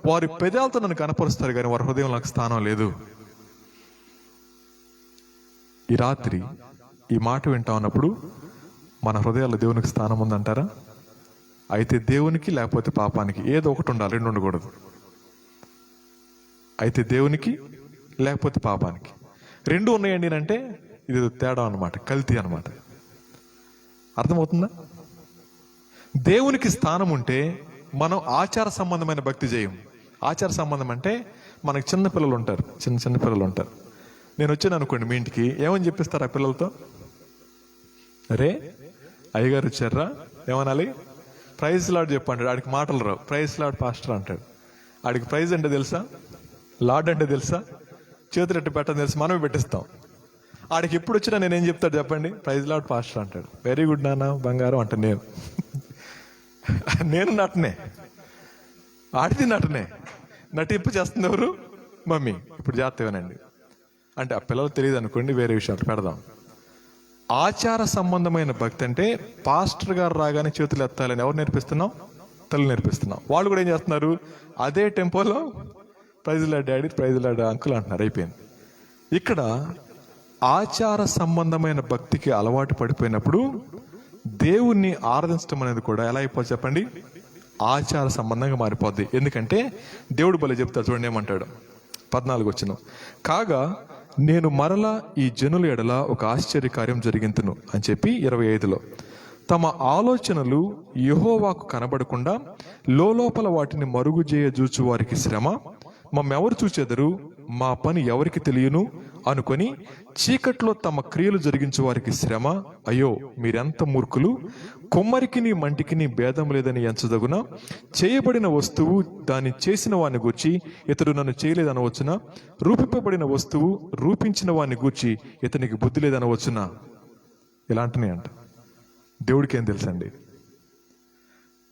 వారి పెదాలతో నన్ను కనపరుస్తారు కానీ వారి హృదయంలో నాకు స్థానం లేదు. ఈ రాత్రి ఈ మాట వింటా ఉన్నప్పుడు మన హృదయాల్లో దేవునికి స్థానం ఉందంటారా? అయితే దేవునికి లేకపోతే పాపానికి ఏదో ఒకటి ఉండాలి, రెండు ఉండకూడదు. అయితే దేవునికి లేకపోతే పాపానికి రెండు ఉన్నాయండి అంటే ఇది తేడా అనమాట, కల్తీ అనమాట. అర్థమవుతుందా? దేవునికి స్థానం ఉంటే మనం ఆచార సంబంధమైన భక్తి చేయం. ఆచార సంబంధం అంటే మనకు చిన్నపిల్లలు ఉంటారు, చిన్న పిల్లలు ఉంటారు. నేను వచ్చాను అనుకోండి మీ ఇంటికి, ఏమని చెప్పిస్తారు ఆ పిల్లలతో? అరే అయ్యగారు వచ్చారా, ఏమనాలి? ప్రైజ్ లార్డ్ చెప్పంటాడు. ఆడికి మాటలు రావు, ప్రైజ్ లార్డ్ పాస్టర్ అంటాడు. ఆడికి ప్రైజ్ అంటే తెలుసా, లార్డ్ అంటే తెలుసా, చేతులు ఎట్టు పెట్టని తెలుసు, మనమే పెట్టిస్తాం. ఆడికి ఎప్పుడు వచ్చినా నేనేం చెప్తాడు చెప్పండి? ప్రైజ్ లార్డ్ పాస్టర్ అంటాడు. వెరీ గుడ్ నాన్న బంగారం అంట. నేను నటనే, ఆడిది నటనే. నటింపు చేస్తుంది ఎవరు? మమ్మీ. ఇప్పుడు చేస్తావేనండి అంటే ఆ పిల్లలు తెలియదు అనుకోండి, వేరే విషయాలు పెడదాం. ఆచార సంబంధమైన భక్తి అంటే పాస్టర్ గారు రాగానే చేతులు ఎత్తాలని ఎవరు నేర్పిస్తున్నాం? తల్లి నేర్పిస్తున్నాం. వాళ్ళు కూడా ఏం చేస్తున్నారు? అదే టెంపోలో praise lord daddy, praise lord uncle అంటున్నారు. అయిపోయింది. ఇక్కడ ఆచార సంబంధమైన భక్తికి అలవాటు పడిపోయినప్పుడు దేవుణ్ణి ఆరాధించడం అనేది కూడా ఎలా అయిపోతుంది చెప్పండి? ఆచార సంబంధంగా మారిపోద్ది. ఎందుకంటే దేవుడు భలే చెప్తాడు చూడండి, ఏమంటాడు? 14 వచనం, కాగా నేను మరలా ఈ జనుల ఎడల ఒక ఆశ్చర్యకార్యం జరిగింతును అని చెప్పి 25లో, తమ ఆలోచనలు యెహోవాకు కనబడకుండా లోపల వాటిని మరుగు చేయజూచు వారికి శ్రమ, మమ్మెవరు చూచెదరు, మా పని ఎవరికి తెలియను అనుకొని చీకట్లో తమ క్రియలు జరిగించే వారికి శ్రమ. అయ్యో, మీరెంత మూర్ఖులు! కొమ్మరికిని మంటికిని భేదం లేదని ఎంచదగున? చేయబడిన వస్తువు దాన్ని చేసిన వాడిని గూర్చి ఇతడు నన్ను చేయలేదనవచ్చునా? రూపింపబడిన వస్తువు రూపించిన వాడిని గూర్చి ఇతనికి బుద్ధి లేదనవచ్చునా? ఇలాంటినే అంట. దేవుడికి ఏం తెలుసండి?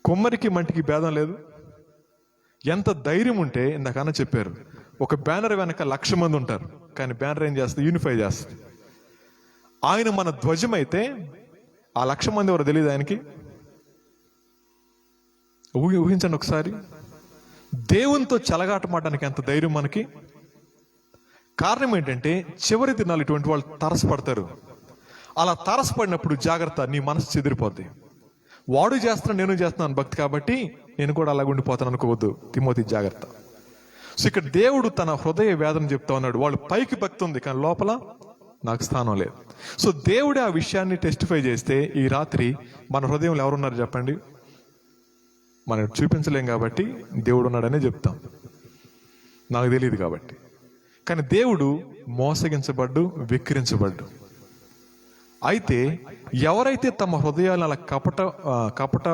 కొమ్మరికి మంటికి భేదం లేదు. ఎంత ధైర్యం ఉంటే ఇందాకన్నా చెప్పారు, ఒక బ్యానర్ వెనక 1,00,000 మంది ఉంటారు, కానీ బ్యానర్ ఏం చేస్తుంది? యూనిఫై చేస్తుంది. ఆయన మన ధ్వజం అయితే ఆ 1,00,000 మంది ఎవరు తెలియదు ఆయనకి? ఊహించండి ఒకసారి. దేవునితో చెలగాటమాడడానికి ఎంత ధైర్యం మనకి. కారణం ఏంటంటే చివరి దినాలు ఇటువంటి వాళ్ళు తరసపడతారు. అలా తరసపడినప్పుడు జాగ్రత్త, నీ మనసు చెదిరిపోద్ది. వాడు చేస్తున్నాను నేను చేస్తున్నాను భక్తి కాబట్టి నేను కూడా అలాగ ఉండిపోతాను అనుకోవద్దు. తిమోతి, జాగ్రత్త. సో ఇక్కడ దేవుడు తన హృదయ వేదన చెప్తా ఉన్నాడు. వాళ్ళు పైకి భక్తి ఉంది, కానీ లోపల నాకు స్థానం లేదు. సో దేవుడే ఆ విషయాన్ని టెస్టిఫై చేస్తే ఈ రాత్రి మన హృదయంలో ఎవరున్నారు చెప్పండి? మనం చూపించలేం కాబట్టి దేవుడు ఉన్నాడనే చెప్తాం, నాకు తెలియదు కాబట్టి. కానీ దేవుడు మోసగించబడ్డు, వెక్కిరించబడ్డు. అయితే ఎవరైతే తమ హృదయాలను అలా కపట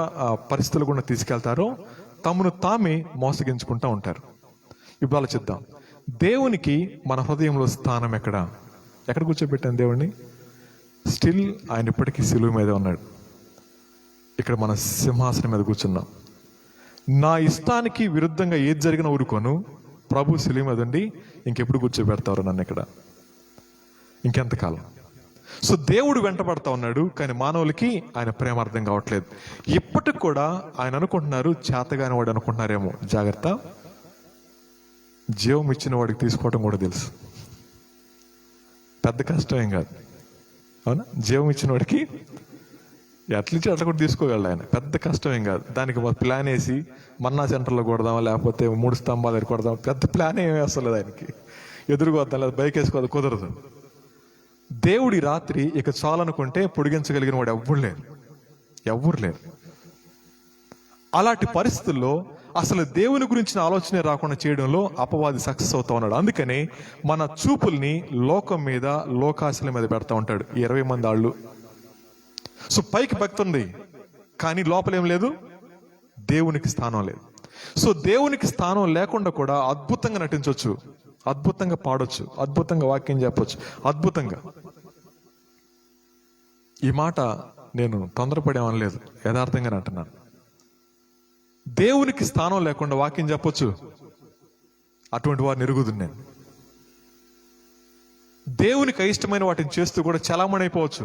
పరిస్థితులు కూడా తీసుకెళ్తారో తమను తామే మోసగించుకుంటూ ఉంటారు. ఇప్పుడు ఆలోచిద్దాం, దేవునికి మన హృదయంలో స్థానం ఎక్కడ కూర్చోబెట్టాను దేవుణ్ణి? స్టిల్ ఆయన ఇప్పటికీ సిలువ మీద ఉన్నాడు. ఇక్కడ మన సింహాసనం మీద కూర్చున్నాం. నా ఇష్టానికి విరుద్ధంగా ఏది జరిగినా ఊరుకోను. ప్రభు సిలువ మీద ఉండి ఇంకెప్పుడు కూర్చోబెడతారు నన్ను ఇక్కడ? ఇంకెంతకాలం? సో దేవుడు వెంటబడతా ఉన్నాడు, కానీ మానవులకి ఆయన ప్రేమ అర్థం కావట్లేదు. ఇప్పటికి కూడా ఆయన అనుకుంటున్నారు చేతగాని వాడు అనుకుంటున్నారేమో. జాగ్రత్త, జీవం ఇచ్చిన వాడికి తీసుకోవడం కూడా తెలుసు. పెద్ద కష్టం ఏం కాదు, అవునా? జీవం ఇచ్చిన వాడికి ఎట్లిచ్చి అట్లా కూడా తీసుకోగలడు ఆయన. పెద్ద కష్టం ఏం కాదు. దానికి ప్లాన్ వేసి మన్నా సెంటర్లో కొడదామా, లేకపోతే 3 స్తంభాలు దగ్గర కొడదాం, పెద్ద ప్లాన్ ఏమి వేస్తలేదు ఆయనకి. ఎదురుకొద్దాం, లేదా బైక్ వేసుకోవద్దు, కుదరదు. దేవుడి రాత్రి ఇక చాలనుకుంటే పొడిగించగలిగిన వాడు ఎవ్వరు లేరు. అలాంటి పరిస్థితుల్లో అసలు దేవుని గురించిన ఆలోచనే రాకుండా చేయడంలో అపవాది సక్సెస్ అవుతా ఉన్నాడు. అందుకనే మన చూపుల్ని లోకం మీద, లోకాశల మీద పెడతా ఉంటాడు. 20 మంది ఆళ్ళు. సో పైకి భక్తి ఉంది, కానీ లోపలేం లేదు, దేవునికి స్థానం లేదు. సో దేవునికి స్థానం లేకుండా కూడా అద్భుతంగా నటించవచ్చు, అద్భుతంగా పాడొచ్చు, అద్భుతంగా వాక్యం చెప్పొచ్చు, అద్భుతంగా. ఈ మాట నేను తొందరపడేమనలేదు, యథార్థంగానే అంటున్నాను. దేవునికి స్థానం లేకుండా వాక్యం చెప్పొచ్చు, అటువంటి వారిని ఎరుగుదు నేను. దేవునికి అయిష్టమైన వాటిని చేస్తూ కూడా చలామణి అయిపోవచ్చు,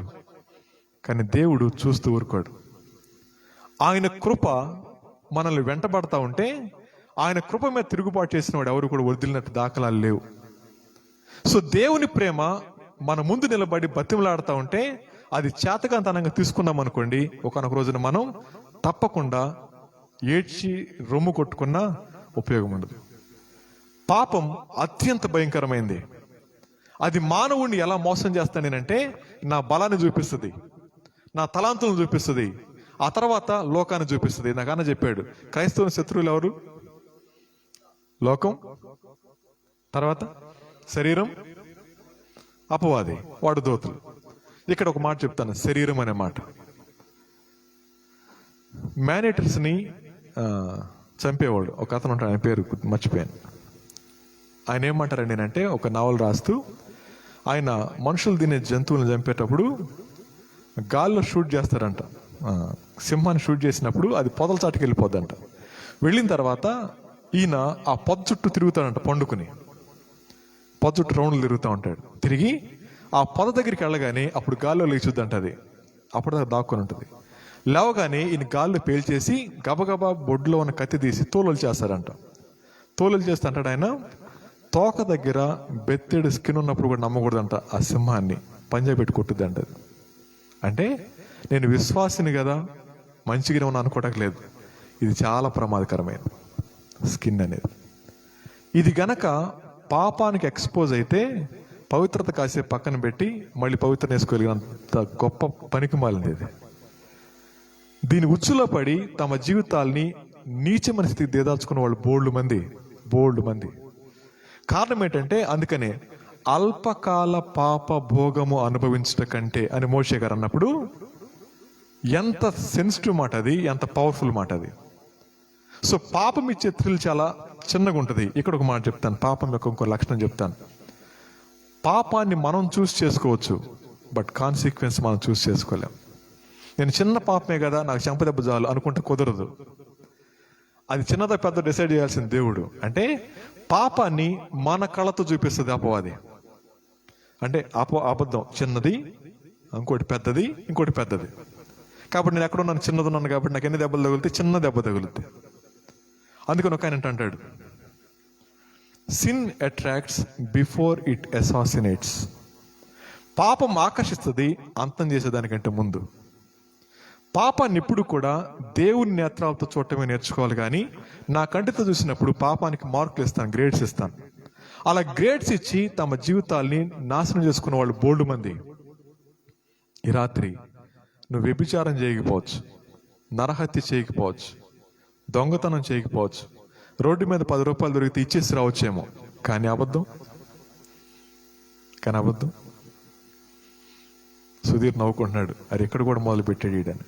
కానీ దేవుడు చూస్తూ ఊరుకోడు. ఆయన కృప మనల్ని వెంటబడతా ఉంటే ఆయన కృప మీద తిరుగుబాటు చేసిన వాడు ఎవరు కూడా వదిలినట్టు దాఖలాలు లేవు. సో దేవుని ప్రేమ మన ముందు నిలబడి బతిమలాడుతూ ఉంటే అది చేతకాంతనంగా తీసుకున్నాం అనుకోండి, ఒకనొక రోజున మనం తప్పకుండా ఏడ్చి రొమ్ము కొట్టుకున్నా ఉపయోగం ఉండదు. పాపం అత్యంత భయంకరమైంది. అది మానవుణ్ణి ఎలా మోసం చేస్తానేనంటే నా బలాన్ని చూపిస్తుంది, నా తలాంతులను చూపిస్తుంది, ఆ తర్వాత లోకాన్ని చూపిస్తుంది. నాకన్నా చెప్పాడు, క్రైస్తవుని శత్రువులు ఎవరు? లోకం, తర్వాత శరీరం, అపవాది, వాడు దోతులు. ఇక్కడ ఒక మాట చెప్తాను, శరీరం అనే మాట. మేనేటర్స్ని చంపేవాడు ఒక అతను ఉంటాడు, ఆయన పేరు మర్చిపోయాను. ఆయన ఏమంటారండి అంటే, ఒక నావల్ రాస్తూ ఆయన మనుషులు తినే జంతువులను చంపేటప్పుడు గాల్లో షూట్ చేస్తారంట. సింహాన్ని షూట్ చేసినప్పుడు అది పొదల చాటుకి వెళ్ళిపోద్దంట. వెళ్ళిన తర్వాత ఈయన ఆ పొద చుట్టూ తిరుగుతాడంట, పండుకుని పొద చుట్టూ రౌండ్లు తిరుగుతూ ఉంటాడు. తిరిగి ఆ పొద దగ్గరికి వెళ్ళగానే అప్పుడు గాల్లో లేచుద్దంట, అది అప్పుడు దాక్కుని ఉంటుంది. లేవగానే ఈయన గాల్లో పేల్చేసి గబగబా బొడ్లో ఉన్న కత్తి తీసి తోలులు చేస్తాడంట. తోలులు చేస్తే అంటాడు ఆయన, తోక దగ్గర బెత్తెడు స్కిన్ ఉన్నప్పుడు కూడా నమ్మకూడదంట, ఆ సింహాన్ని పంజా పెట్టి కొట్టుద్ది అంటది. అంటే నేను విశ్వాసిని కదా, మంచిగానే ఉన్నా అనుకోవడానికి లేదు, ఇది చాలా ప్రమాదకరమైన స్కిన్ అనేది. ఇది గనక పాపానికి ఎక్స్పోజ్ అయితే పవిత్రత కాసేపు పక్కన పెట్టి మళ్ళీ పవిత్రత వేసుకోగలిగినంత గొప్ప పనికి మాలింది ఇది. దీని ఉచ్చులో పడి తమ జీవితాల్ని నీచమైన స్థితికి దిగదార్చుకున్న వాళ్ళు బోల్డ్ మంది. కారణం ఏంటంటే అందుకనే అల్పకాల పాప భోగము అనుభవించట కంటే అని మోషే గారు అన్నప్పుడు ఎంత సెన్సిటివ్ మాట అది, ఎంత పవర్ఫుల్ మాట అది. సో పాపం ఇచ్చే థ్రిల్ చాలా చిన్నగా ఉంటుంది. ఇక్కడ ఒక మాట చెప్తాను, పాపం యొక్క ఇంకో లక్షణం చెప్తాను. పాపాన్ని మనం చూస్ చేసుకోవచ్చు, బట్ కాన్సిక్వెన్స్ మనం చూస్ చేసుకోలేం. నేను చిన్న పాపమే కదా, నాకు చెంపదెబ్బ చాలు అనుకుంటే కుదరదు. అది చిన్నదా పెద్ద డిసైడ్ చేయాల్సిన దేవుడు. అంటే పాపాన్ని మన కళ్ళతో చూపిస్తుంది అపవాది. అంటే అబద్ధం చిన్నది, ఇంకోటి పెద్దది, ఇంకోటి పెద్దది. కాబట్టి నేను ఎక్కడున్నాను, చిన్నది ఉన్నాను కాబట్టి నాకు ఎన్ని దెబ్బలు తగులుతాయి, చిన్న దెబ్బ తగులుతాయి. అందుకని ఒక ఆయన అంటాడు, సిన్ అట్రాక్ట్స్ బిఫోర్ ఇట్ అసాసినేట్స్. పాపం ఆకర్షిస్తుంది అంతం చేసేదానికంటే ముందు. పాపాన్ని ఇప్పుడు కూడా దేవుని నేత్రాలతో చూడటమే నేర్చుకోవాలి. కానీ నా కంటితో చూసినప్పుడు పాపానికి మార్కులు ఇస్తాను, గ్రేడ్స్ ఇస్తాను. అలా గ్రేడ్స్ ఇచ్చి తమ జీవితాల్ని నాశనం చేసుకున్న వాళ్ళు బోల్డు మంది. ఈ రాత్రి నువ్వు వ్యభిచారం చేయకపోవచ్చు, నరహత్య చేయకపోవచ్చు, దొంగతనం చేయకపోవచ్చు, రోడ్డు మీద 10 రూపాయలు దొరికితే ఇచ్చేసి రావచ్చేమో, కానీ అబద్ధం. సుధీర్ నవ్వుకుంటున్నాడు, అది ఎక్కడ కూడా మొదలు పెట్టాడు ఈడని.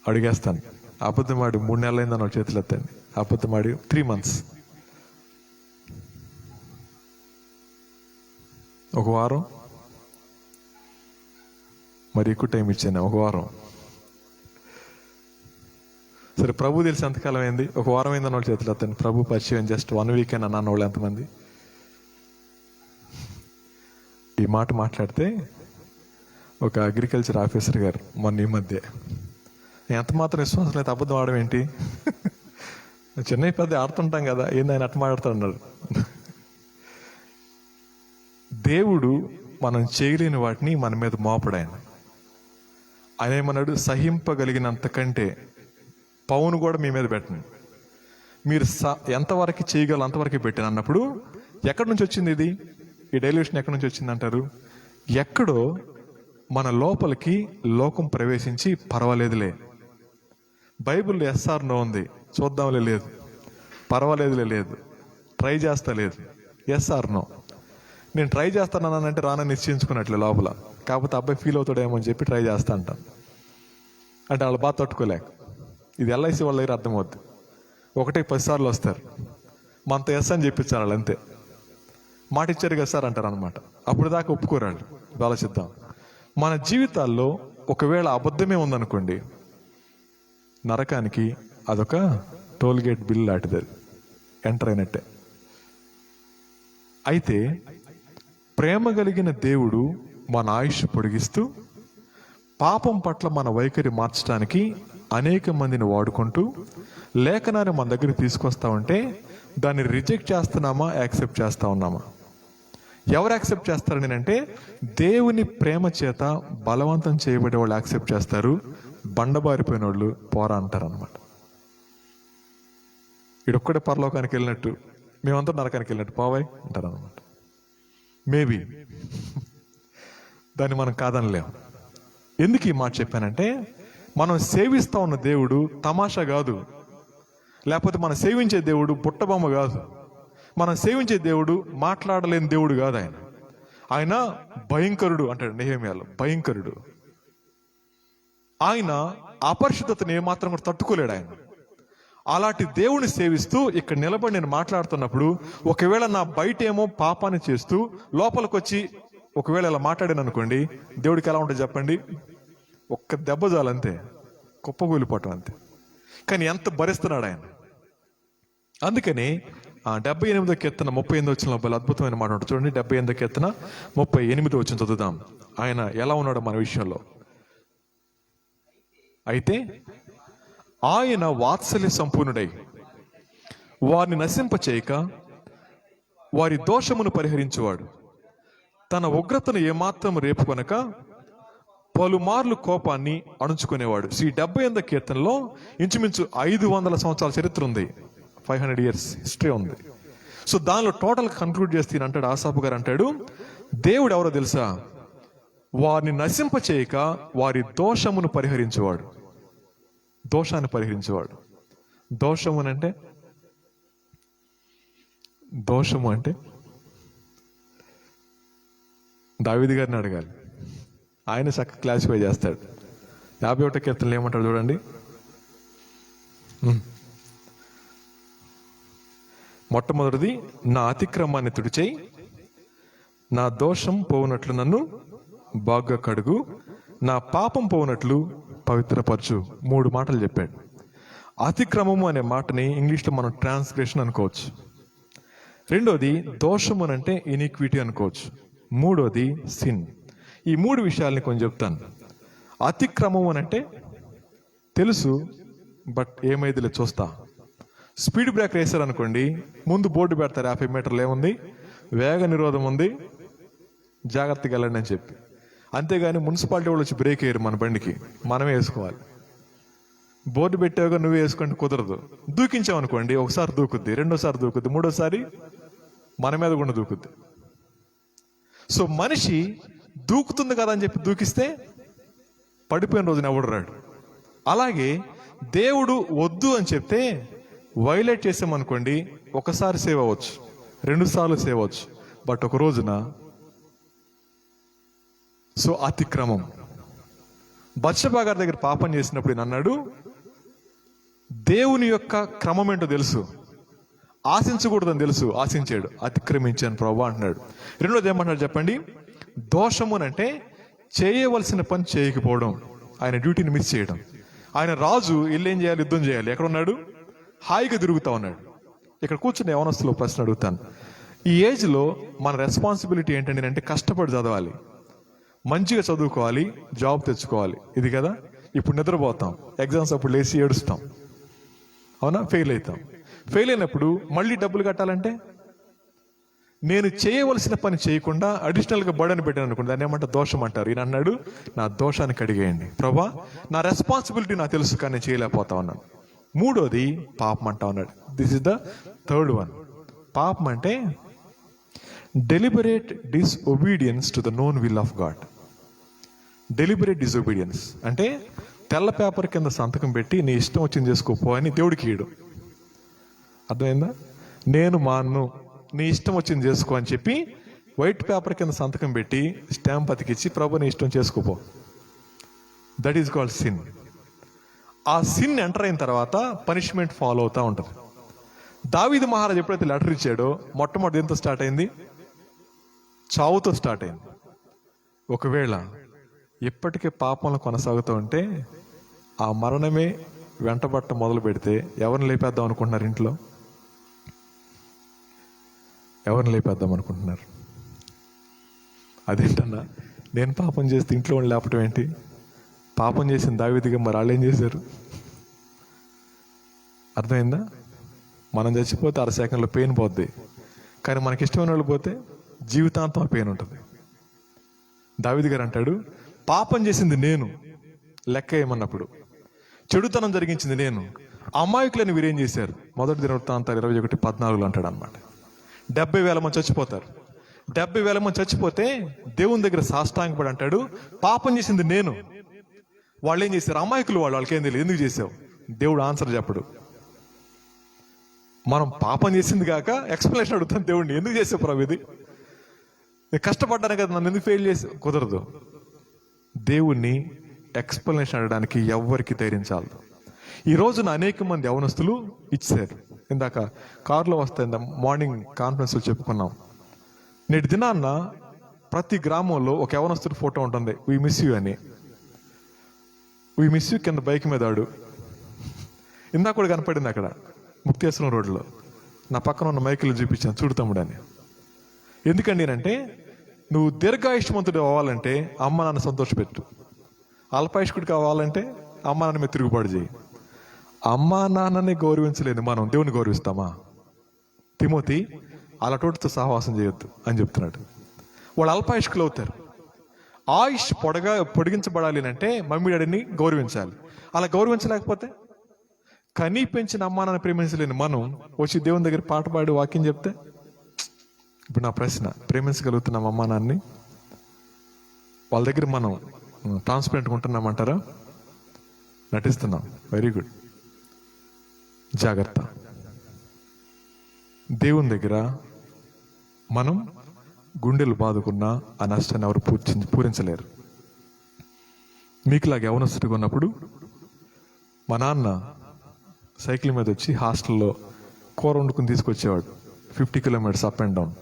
అడిగేస్తాను, అబద్ధం ఆడి 3 నెలలు అయిందని వాళ్ళ చేతులు ఎత్తండి. అబద్ధం ఆడి 3 months, ఒక వారం, మరి ఎక్కువ టైం ఇచ్చాను, ఒక వారం. సరే ప్రభు తెలిసి ఎంతకాలం అయింది, ఒక వారం అయిందని వాళ్ళ చేతులు ఎత్తండి. ప్రభు పరిచయం జస్ట్ 1 week అని అన్న వాళ్ళు ఎంతమంది? ఈ మాట మాట్లాడితే ఒక అగ్రికల్చర్ ఆఫీసర్ గారు మొన్న ఈ మధ్య, ఎంత మాత్రం విశ్వాసం లేదు, అబద్ధం ఆడడం ఏంటి, చిన్న పెద్ద ఆడుతుంటాం కదా, ఏంది ఆయన అట్ట మాట్లాడుతున్నారు. దేవుడు మనం చేయలేని వాటిని మన మీద మోపడు. ఆయన ఏమన్నాడు, సహింపగలిగినంత కంటే పౌను కూడా మీ మీద పెట్టండి, మీరు ఎంతవరకు చేయగలరు అంతవరకు పెట్టాను అన్నప్పుడు ఎక్కడి నుంచి వచ్చింది ఇది, ఈ డైల్యూషన్ ఎక్కడి నుంచి వచ్చింది అంటారు? ఎక్కడో మన లోపలికి లోకం ప్రవేశించి పర్వాలేదులే, బైబిల్లో ఎస్ఆర్ నో ఉంది, చూద్దాంలే లేదు, పర్వాలేదులే లేదు, ట్రై చేస్తా లేదు, ఎస్ఆర్ నో. నేను ట్రై చేస్తానంటే రానని నిశ్చయించుకున్నట్లే లోపల, కాకపోతే అబ్బాయి ఫీల్ అవుతాడేమో అని చెప్పి ట్రై చేస్తా అంటాను. అంటే వాళ్ళు బాగా తట్టుకోలేక, ఇది ఎల్ఐసి వాళ్ళ దగ్గర అర్థమవుద్ది. 10 సార్లు వస్తారు, మనతో ఎస్ అని చెప్పించారు వాళ్ళు, అంతే. మాట ఇచ్చారు కదా సార్ అంటారు అనమాట. అప్పుడు దాకా ఒప్పుకోరాళ్ళు. ఆలోచిద్దాం, మన జీవితాల్లో ఒకవేళ అబద్ధమే ఉందనుకోండి, నరకానికి అదొక టోల్ గేట్ బిల్ లాంటిది, ఎంటర్ అయినట్టే. అయితే ప్రేమ కలిగిన దేవుడు మన ఆయుష్ పొడిగిస్తూ పాపం పట్ల మన వైఖరి మార్చడానికి అనేక మందిని వాడుకుంటూ లేఖనాన్ని మన దగ్గర తీసుకొస్తా ఉంటే దాన్ని రిజెక్ట్ చేస్తున్నామా, యాక్సెప్ట్ చేస్తా ఉన్నామా? ఎవరు యాక్సెప్ట్ చేస్తారని అంటే, దేవుని ప్రేమ చేత బలవంతం చేయబడే వాళ్ళు యాక్సెప్ట్ చేస్తారు, బండబారిపోయిన వాళ్ళు పోరా అంటారు అనమాట. ఇడొక్కడే పరలోకానికి వెళ్ళినట్టు, మేమంతా నరకానికి వెళ్ళినట్టు పోవాయి అంటారు అనమాట. మేబీ దాన్ని మనం కాదనలేం. ఎందుకు ఈ మాట చెప్పానంటే, మనం సేవిస్తా ఉన్న దేవుడు తమాషా కాదు, లేకపోతే మనం సేవించే దేవుడు పుట్టబొమ్మ కాదు. మనం సేవించే దేవుడు మాట్లాడలేని దేవుడు కాదు. ఆయన భయంకరుడు అంటాడు నెహెమ్యాలో, భయంకరుడు. ఆయన అపరిశుద్ధతను ఏమాత్రం కూడా తట్టుకోలేడు. ఆయన అలాంటి దేవుని సేవిస్తూ ఇక్కడ నిలబడి నేను మాట్లాడుతున్నప్పుడు, ఒకవేళ నా బయట ఏమో పాపాన్ని చేస్తూ లోపలికి వచ్చి ఒకవేళ ఇలా మాట్లాడాను అనుకోండి, దేవుడికి ఎలా ఉంటుంది చెప్పండి? ఒక్క దెబ్బ చాలంతే, కుప్పకూలిపోవటం అంతే. కానీ ఎంత భరిస్తున్నాడు ఆయన. అందుకని 78వ కీర్తన 38వ వచనంలో అద్భుతమైన మాట ఉంటుంది చూడండి. 78వ కీర్తన 38వ వచనం చదువుదాం. ఆయన ఎలా ఉన్నాడు మన విషయంలో. అయితే ఆయన వాత్సల్య సంపూర్ణుడై వారిని నశింప చేయక వారి దోషమును పరిహరించువాడు, తన ఉగ్రతను ఏమాత్రం రేపుకొనక పలుమార్లు కోపాన్ని అణుచుకునేవాడు. ఈ 78వ కీర్తనలో ఇంచుమించు 500 సంవత్సరాల చరిత్ర ఉంది, 500 years హిస్టరీ ఉంది. సో దానిలో టోటల్ కన్క్లూడ్ చేస్తే అంటాడు ఆసాపు గారు, అంటాడు దేవుడు ఎవరో తెలుసా? వారిని నశింప చేయక వారి దోషమును పరిహరించేవాడు. దోషాన్ని పరిహరించేవాడు. దోషమునంటే దోషము అంటే దావీదు గారిని అడగాలి, ఆయన చక్కగా క్లాసిఫై చేస్తాడు. 51 కీర్తనలు ఏమంటాడు చూడండి. మొట్టమొదటిది, నా అతిక్రమాన్ని తుడిచేయి, నా దోషం పోవునట్లు నన్ను బాగా కడుగు, నా పాపం పోవునట్లు పవిత్రపరచు. 3 మాటలు చెప్పాడు. అతిక్రమము అనే మాటని ఇంగ్లీష్లో మనం ట్రాన్స్గ్రెషన్ అనుకోవచ్చు. రెండోది దోషము అంటే ఇనిక్విటీ అనుకోవచ్చు. మూడోది సిన్. ఈ 3 విషయాల్ని కొంచెం చెప్తాను. అతిక్రమం అంటే తెలుసు, బట్ ఏమైందిలే చూస్తా. స్పీడ్ బ్రేకర్ వేసారు అనుకోండి, ముందు బోర్డు పెడతారు 50 మీటర్లు ఏముంది, వేగ నిరోధం ఉంది, జాగ్రత్తగా వెళ్ళండి అని చెప్పి. అంతేగాని మున్సిపాలిటీ వాళ్ళు వచ్చి బ్రేక్ వేయరు మన బండికి, మనమే వేసుకోవాలి. బోర్డు పెట్టావుగా నువ్వే వేసుకుంటే కుదరదు. దూకించామనుకోండి, ఒకసారి దూకుద్ది, రెండోసారి దూకుద్ది, మూడోసారి మన మీద కూడా దూకుద్ది. సో మనిషి దూకుతుంది కదా అని చెప్పి దూకిస్తే పడిపోయిన రోజున ఎవడు రాడు. అలాగే దేవుడు వద్దు అని చెప్తే వైలేట్ చేసామనుకోండి, ఒకసారి సేవ్ అవ్వచ్చు, 2 సార్లు సేవ్ అవ్వచ్చు, బట్ ఒక రోజున. సో అతిక్రమం. బత్షెబా గారి దగ్గర పాపం చేసినప్పుడు ఈయన అన్నాడు, దేవుని యొక్క క్రమం ఏంటో తెలుసు, ఆశించకూడదని తెలుసు, ఆశించాడు, అతిక్రమించాను ప్రభు అంటున్నాడు. రెండోది ఏమంటున్నాడు చెప్పండి, దోషమునంటే చేయవలసిన పని చేయకపోవడం, ఆయన డ్యూటీని మిస్ చేయడం. ఆయన రాజు ఇల్లు ఏం చేయాలి, యుద్ధం చేయాలి, ఎక్కడ ఉన్నాడు, హాయిగా తిరుగుతా ఉన్నాడు. ఇక్కడ కూర్చుని యవనస్తులు ప్రశ్న అడుగుతాను, ఈ ఏజ్లో మన రెస్పాన్సిబిలిటీ ఏంటండి అంటే కష్టపడి చదవాలి, మంచిగా చదువుకోవాలి, జాబ్ తెచ్చుకోవాలి, ఇది కదా. ఇప్పుడు నిద్రపోతాం, ఎగ్జామ్స్ అప్పుడు లేచి ఏడుస్తాం, అవునా, ఫెయిల్ అవుతాం. ఫెయిల్ అయినప్పుడు మళ్ళీ డబ్బులు కట్టాలంటే నేను చేయవలసిన పని చేయకుండా అడిషనల్గా బర్డెన్ పెట్టాను అనుకోండి, దాన్ని ఏమంటారు, దోషం అంటారు. ఈయన అన్నాడు, నా దోషాన్ని కడిగేయండి ప్రభా, నా రెస్పాన్సిబిలిటీ నాకు తెలుసు కానీ నేను చేయలేకపోతా ఉన్నాను. మూడోది పాపం అంటా ఉన్నాడు. This is the third one. పాపం అంటే deliberate disobedience to the known will of God. Deliberate disobedience అంటే తెల్ల పేపర్ కింద సంతకం పెట్టి నీ ఇష్టం వచ్చింది చేసుకోపో అని దేవుడికి ఇయ్యడం. అర్థమైందా? నేను మాన్ను, నీ ఇష్టం వచ్చింది చేసుకో అని చెప్పి వైట్ పేపర్ కింద సంతకం పెట్టి స్టాంప్ అతికిచ్చి ప్రభు నీ ఇష్టం చేసుకోపో. That is called sin. ఆ సిన్ ఎంటర్ అయిన తర్వాత పనిష్మెంట్ ఫాలో అవుతూ ఉంటుంది. దావీదు మహారాజు ఎప్పుడైతే లెటర్ ఇచ్చాడో మొట్టమొదటి ఎంతో స్టార్ట్ అయింది, చావుతో స్టార్ట్ అయింది. ఒకవేళ ఇప్పటికే పాపంలో కొనసాగుతూ ఉంటే ఆ మరణమే వెంటబట్ట మొదలు పెడితే ఎవరిని లేపేద్దాం అనుకుంటున్నారు? ఇంట్లో ఎవరిని లేపేద్దాం అనుకుంటున్నారు? అదేంటన్నా, నేను పాపం చేస్తే ఇంట్లో వాళ్ళు లేపటం ఏంటి? పాపం చేసిన దావీదుగా మరి వాళ్ళు ఏం చేశారు? అర్థమైందా? మనం చచ్చిపోతే 6 సెకండ్లో పెయిన్ పోద్ది, కానీ మనకి ఇష్టమైన వాళ్ళు పోతే జీవితాంతం పెయిన్ ఉంటుంది. దావీదు గారు అంటాడు, పాపం చేసింది నేను, లెక్క ఏమన్నప్పుడు చెడుతనం జరిగించింది నేను, అమాయకులని వీరేం చేశారు? మొదటి దినవృత్తాంతాలు 21:14 అంటాడు అనమాట. 70,000 మంది చచ్చిపోతారు. 70,000 మంది చచ్చిపోతే దేవుని దగ్గర సాష్టాంగపడి అంటాడు, పాపం చేసింది నేను, వాళ్ళు ఏం చేశారు? అమాయకులు వాళ్ళు, వాళ్ళకేం తెలియదు, ఎందుకు చేసావు? దేవుడు ఆన్సర్ చెప్పడు. మనం పాపం చేసింది కాక ఎక్స్ప్లెనేషన్ అడుగుతాం దేవుడిని, ఎందుకు చేసావు ప్రభు ఇది? నేను కష్టపడ్డాను కదా, నన్ను ఎందుకు ఫెయిల్ చేసి? కుదరదు. దేవుణ్ణి ఎక్స్ప్లెనేషన్ అడగడానికి ఎవ్వరికి ధైర్యం చాలదు. ఈ రోజున అనేక మంది యవనస్తులు ఇచ్చారు. ఇందాక కారులో వస్తే మార్నింగ్ కాన్ఫరెన్స్లో చెప్పుకున్నాం. నేటి దినాన్న ప్రతి గ్రామంలో ఒక యవనస్తుడి ఫోటో ఉంటుంది, వీ మిస్ యూ అని. వీ మిస్ యూ కింద బైక్ మీద ఆడు. ఇందాక కూడా కనపడింది అక్కడ ముక్తేశ్వరం రోడ్లో, నా పక్కన ఉన్న మైకులు చూపించాను, చూడు తమ్ముడు అని. ఎందుకండి అంటే, నువ్వు దీర్ఘాయుష్మంతుడు అవ్వాలంటే అమ్మ నాన్న సంతోషపెట్టు, అల్పాయుష్కుడు కావాలంటే అమ్మ నాన్న మీద తిరుగుబాటు చేయి. అమ్మా నాన్నని గౌరవించలేని మనం దేవుని గౌరవిస్తామా? తిమోతి అలాంటితో సహవాసం చేయొద్దు అని చెప్తున్నాడు. వాళ్ళు అల్పాయుష్కులు అవుతారు. ఆయుష్ పొడిగించబడాలి అంటే మమ్మీ డాడీని గౌరవించాలి. అలా గౌరవించలేకపోతే, కనీ పెంచిన అమ్మా నాన్న ప్రేమించలేని మనం వచ్చి దేవుని దగ్గర పాట పాడి వాక్యం చెప్తే, ఇప్పుడు నా ప్రశ్న, ప్రేమించగలుగుతున్నాం అమ్మా నాన్నని? వాళ్ళ దగ్గర మనం ట్రాన్స్పరెంట్గా ఉంటున్నామంటారా? నటిస్తున్నాం. Very good. జాగ్రత్త. దేవుని దగ్గర మనం గుండెలు బాదుకున్నా ఆ నష్టాన్ని ఎవరు పూరించలేరు. మీకులాగా యవనస్తుడిగా ఉన్నప్పుడు మా నాన్న సైకిల్ మీద వచ్చి హాస్టల్లో కూర వండుకుని తీసుకొచ్చేవాడు. 50 కిలోమీటర్స్ అప్ అండ్ డౌన్.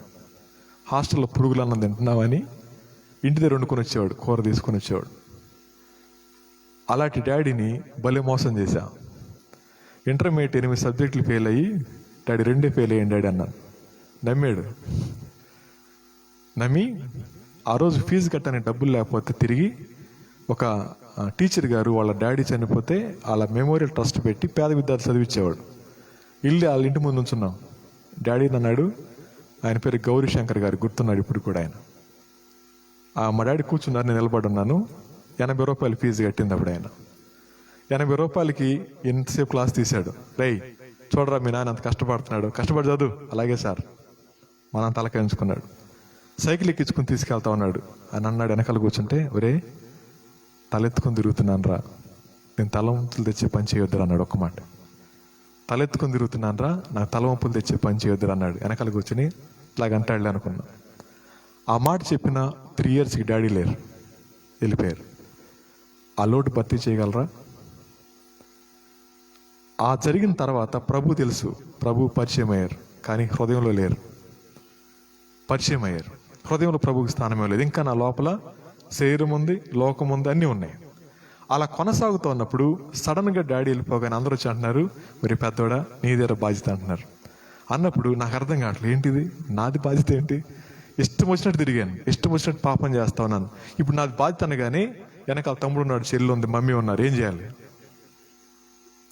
హాస్టల్లో పురుగులు అన్నం తింటున్నామని ఇంటి దగ్గర వండుకొని వచ్చేవాడు, కూర తీసుకొని వచ్చేవాడు. అలాంటి డాడీని భలే మోసం చేశా. ఇంటర్మీడియట్ 8 సబ్జెక్టులు ఫెయిల్ అయ్యి, డాడీ 2 ఫెయిల్ అయ్యాను డాడీ అన్నాను. నమ్మాడు. నమ్మి ఆ రోజు ఫీజు కట్టని డబ్బులు లేకపోతే తిరిగి ఒక టీచర్ గారు వాళ్ళ డాడీ చనిపోతే వాళ్ళ మెమోరియల్ ట్రస్ట్ పెట్టి పేద విద్యార్థులు చదివించేవాడు. వాళ్ళ ఇంటి ముందు ఉంచున్నాం. డాడీ అన్నాడు, ఆయన పేరు గౌరీ శంకర్ గారు, గుర్తున్నాడు ఇప్పుడు కూడా ఆయన. మా డాడీ కూర్చున్నారు, నేను నిలబడున్నాను. 80 రూపాయలు ఫీజు కట్టింది అప్పుడు ఆయన. 80 రూపాయలకి ఎంతసేపు క్లాస్ తీశాడు. రేయ్ చూడరా మీ నాన్న అంత కష్టపడుతున్నాడు, కష్టపడి చదువు. అలాగే సార్. మా నాన్న తలకాయించుకున్నాడు. సైకిల్ ఎక్కించుకుని తీసుకెళ్తా ఉన్నాడు. అని అన్నాడు వెనకాల కూర్చుంటే, ఒరే తలెత్తుకుని తిరుగుతున్నాను రా, నేను తలవంపులు తెచ్చే పని చేయొద్దురా అన్నాడు. ఒక్క మాట. తలెత్తుకుని తిరుగుతున్నాను రా, నాకు తలవంపులు తెచ్చే పని చేయొద్దురా అన్నాడు. వెనకాల కూర్చుని ఇలాగంటాడులే అనుకున్నా. ఆ మాట చెప్పిన 3 ఇయర్స్కి డాడీ లేరు, వెళ్ళిపోయారు. ఆ లోటు భర్తీ చేయగలరా? ఆ జరిగిన తర్వాత ప్రభు తెలుసు, ప్రభు పరిచయం అయ్యారు, కానీ హృదయంలో లేరు. పరిచయం అయ్యారు, హృదయంలో ప్రభుకి స్థానమే లేదు. ఇంకా నా లోపల శరీరం ఉంది, లోకం ఉంది, అన్నీ ఉన్నాయి. అలా కొనసాగుతూ ఉన్నప్పుడు సడన్గా డాడీ వెళ్ళిపోగానే అందరూ వచ్చి అంటున్నారు, మరి పెద్దోడా నీ దగ్గర బాధ్యత అంటున్నారు. అన్నప్పుడు నాకు అర్థం కావట్లేదు, ఏంటిది నాది బాధ్యత ఏంటి? ఇష్టం వచ్చినట్టు తిరిగాను, ఇష్టం వచ్చినట్టు పాపం చేస్తా ఉన్నాను. ఇప్పుడు నాది బాధ్యత అనగానే వెనకాల తమ్ముడు ఉన్నాడు, చెల్లి ఉంది, మమ్మీ ఉన్నారు, ఏం చేయాలి?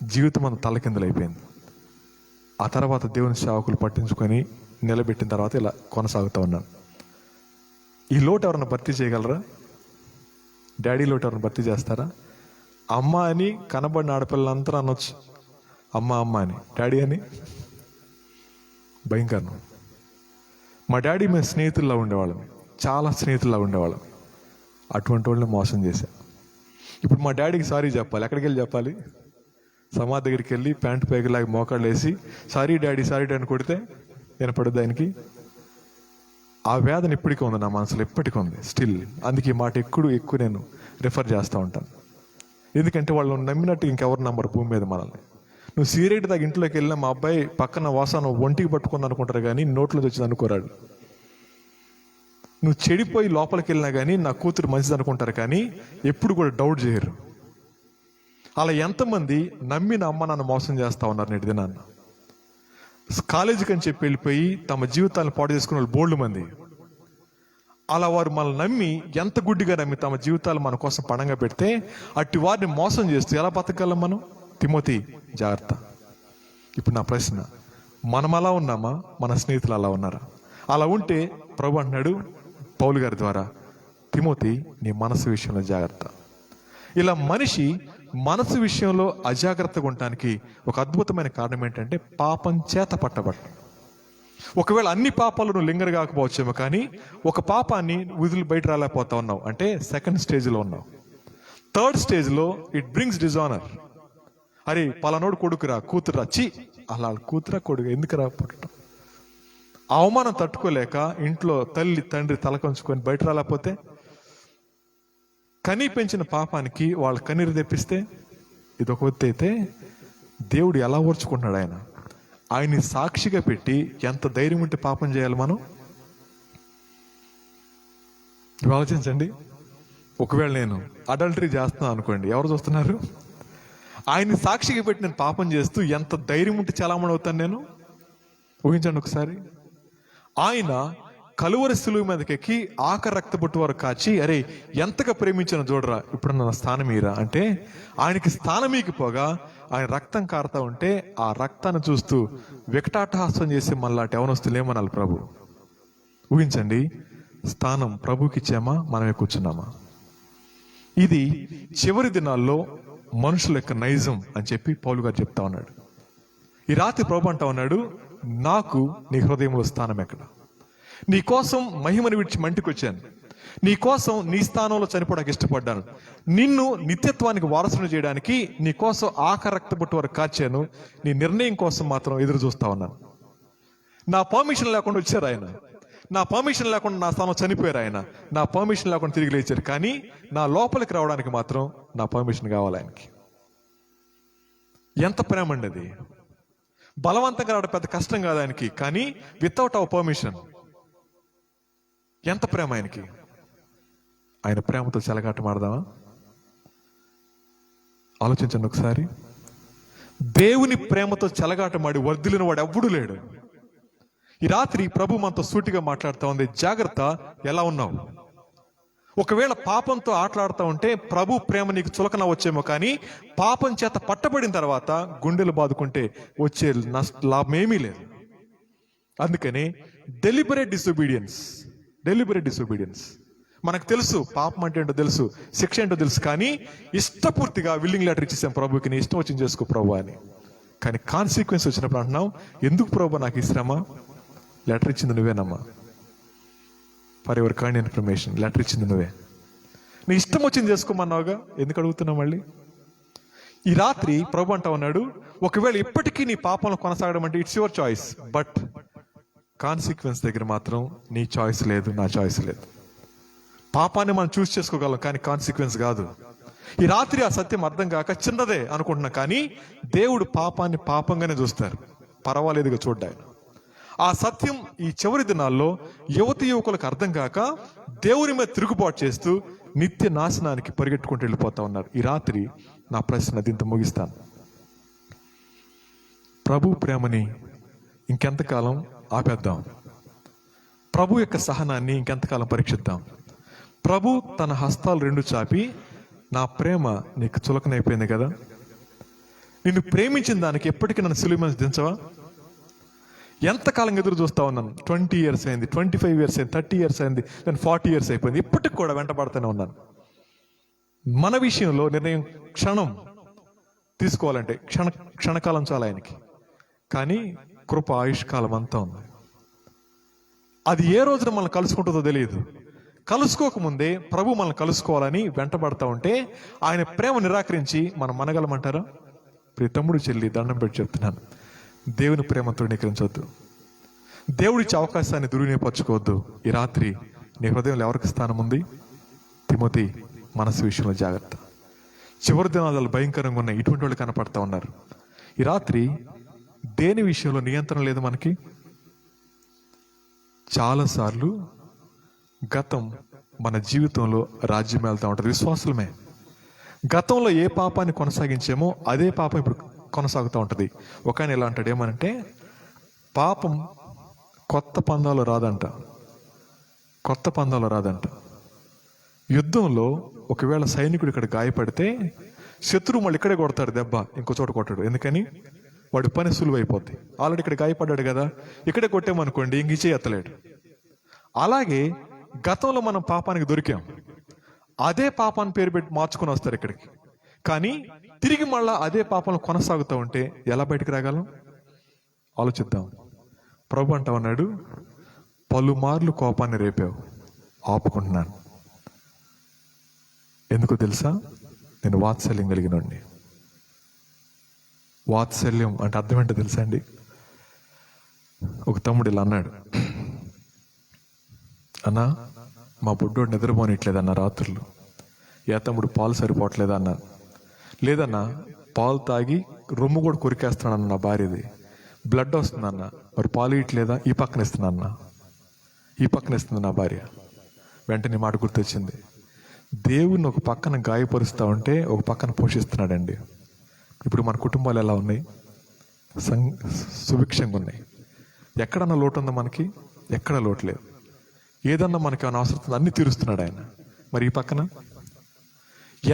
జీవితం అంత తలకిందులు అయిపోయింది. ఆ తర్వాత దేవుని సేవకులు పట్టించుకొని నిలబెట్టిన తర్వాత ఇలా కొనసాగుతూ ఉన్నాను. ఈ లోటు ఎవరన్నా భర్తీ చేయగలరా? డాడీ లోటు ఎవరన్నా భర్తీ చేస్తారా? అమ్మ అని కనబడిన ఆడపిల్లలంతా అనొచ్చు, అమ్మ అమ్మ అని. డాడీ అని భయంకరం. మా డాడీ మేము స్నేహితుల్లా ఉండేవాళ్ళం, చాలా స్నేహితుల్లా ఉండేవాళ్ళం. అటువంటి వాళ్ళని మోసం చేశా. ఇప్పుడు మా డాడీకి సారీ చెప్పాలి. ఎక్కడికి వెళ్ళి చెప్పాలి? సమాధి దగ్గరికి వెళ్ళి ప్యాంటు పైకిలాగి మోకాళ్ళు వేసి సారీ డాడీ సారీ డాడీ కొడితే వినపడుద్ది ఆయనకి? ఆ వేదన ఇప్పటికీ ఉంది నా మనసులో, ఎప్పటికీ ఉంది స్టిల్. అందుకే ఈ మాట ఎక్కువ నేను రిఫర్ చేస్తూ ఉంటాను. ఎందుకంటే వాళ్ళు నమ్మినట్టు ఇంకెవరు నమ్మరు భూమి మీద మనల్ని. నువ్వు సిగరెట్ దాకా ఇంట్లోకి వెళ్ళినా మా అబ్బాయి పక్కన వాసన ఒంటికి పట్టుకుంది అనుకుంటారు, కానీ నోట్లోకి వచ్చింది అనుకోరాడు. నువ్వు చెడిపోయి లోపలికి వెళ్ళినా కానీ నా కూతురు మంచిది అనుకుంటారు, కానీ ఎప్పుడు కూడా డౌట్ చేయరు. అలా ఎంతమంది నమ్మిన అమ్మ నన్ను మోసం చేస్తా ఉన్నారు నేటి దినాన్న. కాలేజీకి అని చెప్పి వెళ్ళిపోయి తమ జీవితాలను పాడు చేసుకునే వాళ్ళు బోల్డ్ మంది. అలా వారు మనల్ని నమ్మి, ఎంత గుడ్డిగా నమ్మి తమ జీవితాలు మన కోసం పణంగా పెడితే అట్టి వారిని మోసం చేస్తూ ఎలా బతకగలం మనం? తిమోతి జాగ్రత్త. ఇప్పుడు నా ప్రశ్న, మనం అలా ఉన్నామా? మన స్నేహితులు అలా ఉన్నారా? అలా ఉంటే ప్రభు అంటున్నాడు పౌలు గారి ద్వారా, తిమోతి నీ మనసు విషయంలో జాగ్రత్త. ఇలా మనిషి మనసు విషయంలో అజాగ్రత్తగా ఉండటానికి ఒక అద్భుతమైన కారణం ఏంటంటే పాపం చేత పట్టబడటం. ఒకవేళ అన్ని పాపాలు నువ్వు లింగర్ కాకపోవచ్చేమో, కానీ ఒక పాపాన్ని విధులు బయట రాలేకపోతా ఉన్నావు అంటే 2nd స్టేజ్లో ఉన్నావు. 3rd స్టేజ్లో ఇట్ బ్రింగ్స్ డిజానర్. అరే పలానోడు కొడుకురా, కూతురా, చి అలా కూతురా కొడుకు ఎందుకు రా పుట్టడం? అవమానం తట్టుకోలేక ఇంట్లో తల్లి తండ్రి తలకొంచుకొని బయట రాలేకపోతే, కనీ పెంచిన పాపానికి వాళ్ళ కన్నీరు తెప్పిస్తే, ఇది ఒక వ్యక్తి అయితే దేవుడు ఎలా ఓర్చుకుంటున్నాడు? ఆయన్ని సాక్షిగా పెట్టి ఎంత ధైర్యం ఉంటే పాపం చేయాలి మనం? ఆలోచించండి. ఒకవేళ నేను అడల్టరీ చేస్తున్నాను అనుకోండి, ఎవరు చూస్తున్నారు? ఆయన్ని సాక్షిగా పెట్టి నేను పాపం చేస్తూ ఎంత ధైర్యం ఉంటే చలామణి అవుతాను నేను? ఊహించండి ఒకసారి. ఆయన కలువరి సులువు మీదకి ఎక్కి ఆఖరి రక్తబొట్టు వరకు కాచి, అరే ఎంతగా ప్రేమించిన చూడరా, ఇప్పుడు నా స్థానం మీరా అంటే ఆయనకి స్థానమీకిపోగా ఆయన రక్తం కారుతా ఉంటే ఆ రక్తాన్ని చూస్తూ వికటాటహాసం చేసి మళ్ళాటి యవనస్తులు ఏమనాలి? ప్రభు. ఊహించండి, స్థానం ప్రభుకి ఇచ్చామా, మనమే కూర్చున్నామా? ఇది చివరి దినాల్లో మనుషుల యొక్క నైజం అని చెప్పి పౌలు గారు చెప్తా ఉన్నాడు. ఈ రాత్రి ప్రభు అంటా ఉన్నాడు, నాకు నీ హృదయంలో స్థానం ఎక్కడ? నీ కోసం మహిమను విడిచి మంటికి వచ్చాను, నీ కోసం నీ స్థానంలో చనిపోవడానికి ఇష్టపడ్డాను, నిన్ను నిత్యత్వానికి వారసును చేయడానికి నీ కోసం ఆఖరి రక్తబొట్టు వరకు కాచాను, నీ నిర్ణయం కోసం మాత్రం ఎదురు చూస్తా ఉన్నాను. నా పర్మిషన్ లేకుండా వచ్చారు ఆయన, నా పర్మిషన్ లేకుండా నా స్థానం చనిపోయారు ఆయన, నా పర్మిషన్ లేకుండా తిరిగి లేచారు. కానీ నా లోపలికి రావడానికి మాత్రం నా పర్మిషన్ కావాలి ఆయనకి. ఎంత ప్రేమ అండి అది! బలవంతంగా రావడం పెద్ద కష్టం కాదు ఆయనకి, కానీ వితౌట్ అవర్ పర్మిషన్. ఎంత ప్రేమ ఆయనకి! ఆయన ప్రేమతో చెలగాటం ఆడదామా? ఆలోచించండి ఒకసారి. దేవుని ప్రేమతో చెలగాటమాడి వర్ధిల్లిన వాడు ఎవ్వడూ లేడు. ఈ రాత్రి ప్రభు మనతో సూటిగా మాట్లాడుతూ ఉంది, జాగ్రత్త, ఎలా ఉన్నావు? ఒకవేళ పాపంతో ఆటలాడుతూ ఉంటే ప్రభు ప్రేమ నీకు చులకన వచ్చేమో, కానీ పాపం చేత పట్టబడిన తర్వాత గుండెలు బాదుకుంటే వచ్చే లాభమేమీ లేదు. అందుకని డెలిబరేట్ డిసొబీడియన్స్. మనకు తెలుసు పాపం అంటే ఏంటో తెలుసు, శిక్ష ఏంటో తెలుసు, కానీ ఇష్టపూర్తిగా విల్లింగ్ లెటర్ ఇచ్చేసాం ప్రభుకి, నీ ఇష్టం వచ్చింది చేసుకో ప్రభు అని. కానీ కాన్సిక్వెన్స్ వచ్చినప్పుడు అంటున్నాం, ఎందుకు ప్రభు నాకు ఈ శ్రమ? లెటర్ ఇచ్చింది నువ్వేనమ్మా. For your kind information, letter ఇచ్చింది నువ్వే. నీ ఇష్టం వచ్చింది చేసుకోమన్నావుగా, ఎందుకు అడుగుతున్నావు మళ్ళీ? ఈ రాత్రి ప్రభు అంటా ఉన్నాడు, ఒకవేళ ఇప్పటికీ నీ పాపంలో కొనసాగడం అంటే it's your choice, but consequence దగ్గర మాత్రం నీ చాయిస్ లేదు, నా చాయిస్ లేదు. పాపాన్ని మనం చూస్ చేసుకోగలం, కానీ కాన్సిక్వెన్స్ కాదు. ఈ రాత్రి ఆ సత్యం అర్థం కాక చిన్నదే అనుకుంటున్నా, కానీ దేవుడు పాపాన్ని పాపంగానే చూస్తారు, పర్వాలేదుగా చూడ్డాయన. ఆ సత్యం ఈ చివరి దినాల్లో యువతి యువకులకు అర్థం కాక దేవుని మీద తిరుగుబాటు చేస్తూ నిత్య నాశనానికి పరిగెట్టుకుంటూ వెళ్ళిపోతా ఉన్నారు. ఈ రాత్రి నా ప్రశ్న దీంతో ముగిస్తాను. ప్రభు ప్రేమని ఇంకెంతకాలం ఆపేద్దాం? ప్రభు యొక్క సహనాన్ని ఇంకెంతకాలం పరీక్షిద్దాం? ప్రభు తన హస్తాలు రెండు చాపి, నా ప్రేమ నీకు చులకనైపోయింది కదా, నిన్ను ప్రేమించిన దానికి ఎప్పటికీ నన్ను సిలువ మీద దించవా? ఎంతకాలం ఎదురు చూస్తా ఉన్నాను. 20 years అయింది, 25 years అయింది, 30 years అయింది, నేను 40 years అయిపోయింది, ఇప్పటికి కూడా వెంటబడుతూనే ఉన్నాను. మన విషయంలో నిర్ణయం క్షణం తీసుకోవాలంటే క్షణకాలం చాలా ఆయనకి, కానీ కృప ఆయుష్కాలం అంతా ఉంది. అది ఏ రోజున మనల్ని కలుసుకుంటుందో తెలియదు. కలుసుకోకముందే ప్రభు మనల్ని కలుసుకోవాలని వెంటబడతా ఉంటే ఆయన ప్రేమ నిరాకరించి మనం మనగలమంటారా? ప్రియ తమ్ముడు చెల్లి, దండం పెట్టి చెప్తున్నాను, దేవుని ప్రేమ తృణీకరించవద్దు, దేవుడిచ్చే అవకాశాన్ని దుర్వినియోగపరచుకోవద్దు. ఈ రాత్రి నీ హృదయంలో ఎవరికి స్థానం ఉంది? తిమోతి, మనసు విషయంలో జాగ్రత్త. చివరి దినాలు భయంకరంగా ఉన్నాయి, ఇటువంటి వాళ్ళు కనపడతా ఉన్నారు. ఈ రాత్రి దేని విషయంలో నియంత్రణ లేదు మనకి? చాలాసార్లు గతం మన జీవితంలో రాజ్యం వెళ్తూ ఉంటుంది. విశ్వాసులమే గతంలో ఏ పాపాన్ని కొనసాగించామో అదే పాపం ఇప్పుడు కొనసాగుతూ ఉంటుంది. ఒక ఆయన ఎలా అంటాడు, ఏమనంటే పాపం కొత్త పందాలు రాదంట. యుద్ధంలో ఒకవేళ సైనికుడు ఇక్కడ గాయపడితే శత్రువు మళ్ళీ ఇక్కడే కొడతాడు దెబ్బ, ఇంకో చోట కొట్టాడు. ఎందుకని? వాడి పని సులువైపోద్ది. ఆల్రెడీ ఇక్కడ గాయపడ్డాడు కదా, ఇక్కడే కొట్టామనుకోండి ఇంక ఇచ్చే ఎత్తలేడు. అలాగే గతంలో మనం పాపానికి దొరికాం, అదే పాపాన్ని పేరు పెట్టి మార్చుకొని వస్తారు ఇక్కడికి. కానీ తిరిగి మళ్ళా అదే పాపంలో కొనసాగుతూ ఉంటే ఎలా బయటకు రాగలం? ఆలోచిద్దాం. ప్రభు అంటా ఉన్నాడు, పలుమార్లు కోపాన్ని రేపావు, ఆపుకుంటున్నాను. ఎందుకో తెలుసా? నేను వాత్సల్యం కలిగినోడిని. వాత్సల్యం అంటే అర్థం ఏంటో తెలుసా అండి? ఒక తమ్ముడు ఇలా అన్నాడు, అన్నా మా బుడ్డోడు నిద్రపోనిట్లేదన్న రాత్రులు. ఏ తమ్ముడు పాలు సరిపోవట్లేదా అన్నాను. లేదన్నా, పాలు తాగి రొమ్ము కూడా కొరికేస్తున్నాను నా భార్యది, బ్లడ్ వస్తుందన్న. మరి పాలు ఇట్లేదా? ఈ పక్కన ఇస్తుంది నా భార్య. వెంటనే మాట గుర్తొచ్చింది, దేవుణ్ణి ఒక పక్కన గాయపరుస్తూ ఉంటే ఒక పక్కన పోషిస్తున్నాడండి. ఇప్పుడు మన కుటుంబాలు ఎలా ఉన్నాయి? సుభిక్షంగా ఉన్నాయి. ఎక్కడన్నా లోటు ఉందా మనకి? ఎక్కడ లోటు లేదు. ఏదన్నా మనకి ఏమైనా అవసరం అన్ని తీరుస్తున్నాడు ఆయన. మరి ఈ పక్కన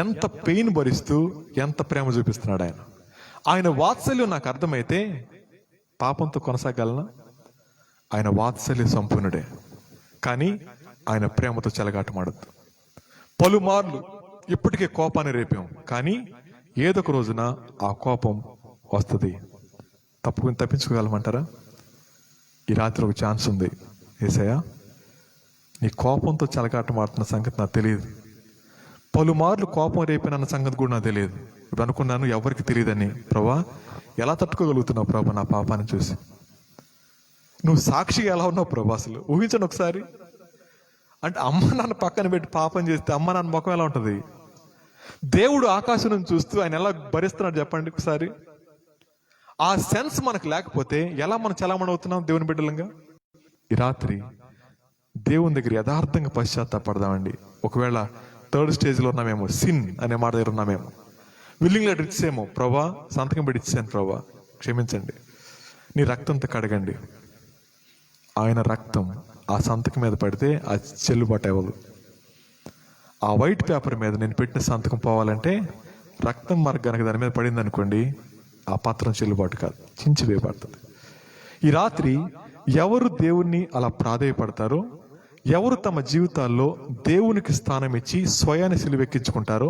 ఎంత పెయిన్ భరిస్తూ ఎంత ప్రేమ చూపిస్తున్నాడు ఆయన. ఆయన వాత్సల్యం నాకు అర్థమైతే పాపంతో కొనసాగలనా? ఆయన వాత్సల్య సంపూర్ణుడే, కానీ ఆయన ప్రేమతో చెలగాటమాడద్దు. పలుమార్లు ఇప్పటికే కోపాన్ని రేపాం, కానీ ఏదొక రోజున ఆ కోపం వస్తుంది. తప్పించుకోగలమంటారా? ఈ రాత్రి ఒక ఛాన్స్ ఉంది. యేసయ్యా, నీ కోపంతో చెలగాటమాడుతున్న సంగతి నాకు తెలియదు, పలుమార్లు కోపం రేపినన్న సంగతి కూడా నాకు తెలియదు. ఇప్పుడు అనుకున్నాను ఎవరికి తెలియదని. ప్రభా, ఎలా తట్టుకోగలుగుతున్నావు ప్రభా నా పాపాన్ని చూసి? నువ్వు సాక్షిగా ఎలా ఉన్నావు ప్రభా? అసలు ఊహించండి ఒకసారి. అంటే అమ్మ నాన్న పక్కన పెట్టి పాపం చేస్తే అమ్మ నాన్న ముఖం ఎలా ఉంటుంది? దేవుడు ఆకాశం నుంచి చూస్తూ ఆయన ఎలా భరిస్తున్నాడు చెప్పండి ఒకసారి. ఆ సెన్స్ మనకు లేకపోతే ఎలా మనం చలామణి అవుతున్నాం దేవుని బిడ్డలంగా? ఈ రాత్రి దేవుని దగ్గర యథార్థంగా పశ్చాత్తాపడదామండి. ఒకవేళ థర్డ్ స్టేజ్లో ఉన్నామేమో, సిన్ అనే మాట దగ్గర ఉన్నామేమో, విల్లింగ్ లెటర్ ఇచ్చేమో, ప్రభా సంతకం పెట్టి ఇచ్చాను ప్రభా క్షమించండి, నీ రక్తంతో కడగండి. ఆయన రక్తం ఆ సంతకం మీద పడితే ఆ చెల్లుబాటు అవ్వదు. ఆ వైట్ పేపర్ మీద నేను పెట్టిన సంతకం పోవాలంటే రక్తం మనకు గనక దాని మీద పడింది అనుకోండి, ఆ పత్రం చెల్లుబాటు కాదు, చించి వేయబడుతుంది. ఈ రాత్రి ఎవరు దేవుణ్ణి అలా ప్రాధేయపడతారో, ఎవరు తమ జీవితాల్లో దేవునికి స్థానం ఇచ్చి స్వయాన్ని సిలువెక్కించుకుంటారో,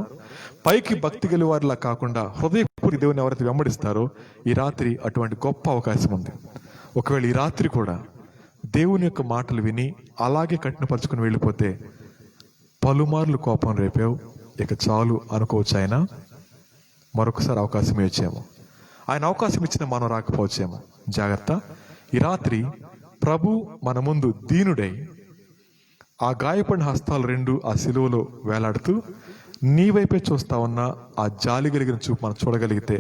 పైకి భక్తి గల వారిలా కాకుండా హృదయపూర్వక దేవుని ఎవరైతే వెంబడిస్తారో, ఈ రాత్రి అటువంటి గొప్ప అవకాశం ఉంది. ఒకవేళ ఈ రాత్రి కూడా దేవుని యొక్క మాటలు విని అలాగే కఠినపరుచుకుని వెళ్ళిపోతే, పలుమార్లు కోపం రేపావు ఇక చాలు అనుకోవచ్చు. ఆయన మరొకసారి అవకాశం ఇచ్చేమో, ఆయన అవకాశం ఇచ్చిన మనం రాకపోవచ్చేమో. జాగ్రత్త. ఈ రాత్రి ప్రభు మన ముందు దీనుడై ఆ గాయపడిన హస్తాలు రెండు ఆ సిలువలో వేలాడుతూ నీ వైపే చూస్తా ఉన్న ఆ జాలి కలిగిన చూపు మనం చూడగలిగితే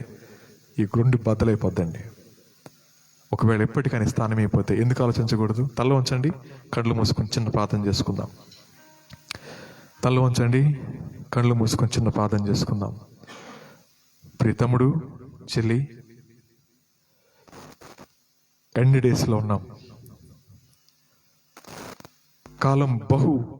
ఈ గుండె బద్దలైపోద్దండి. ఒకవేళ ఎప్పటికైనా స్థానం అయిపోతే ఎందుకు ఆలోచించకూడదు? తల ఉంచండి, కళ్ళు మూసుకొని చిన్న ప్రార్థన చేసుకుందాం. తల ఉంచండి, కళ్ళు మూసుకొని చిన్న ప్రార్థన చేసుకుందాం. ప్రియతముడు, చెల్లి, ఎండ్ డేస్లో ఉన్నాం. కాలం బహు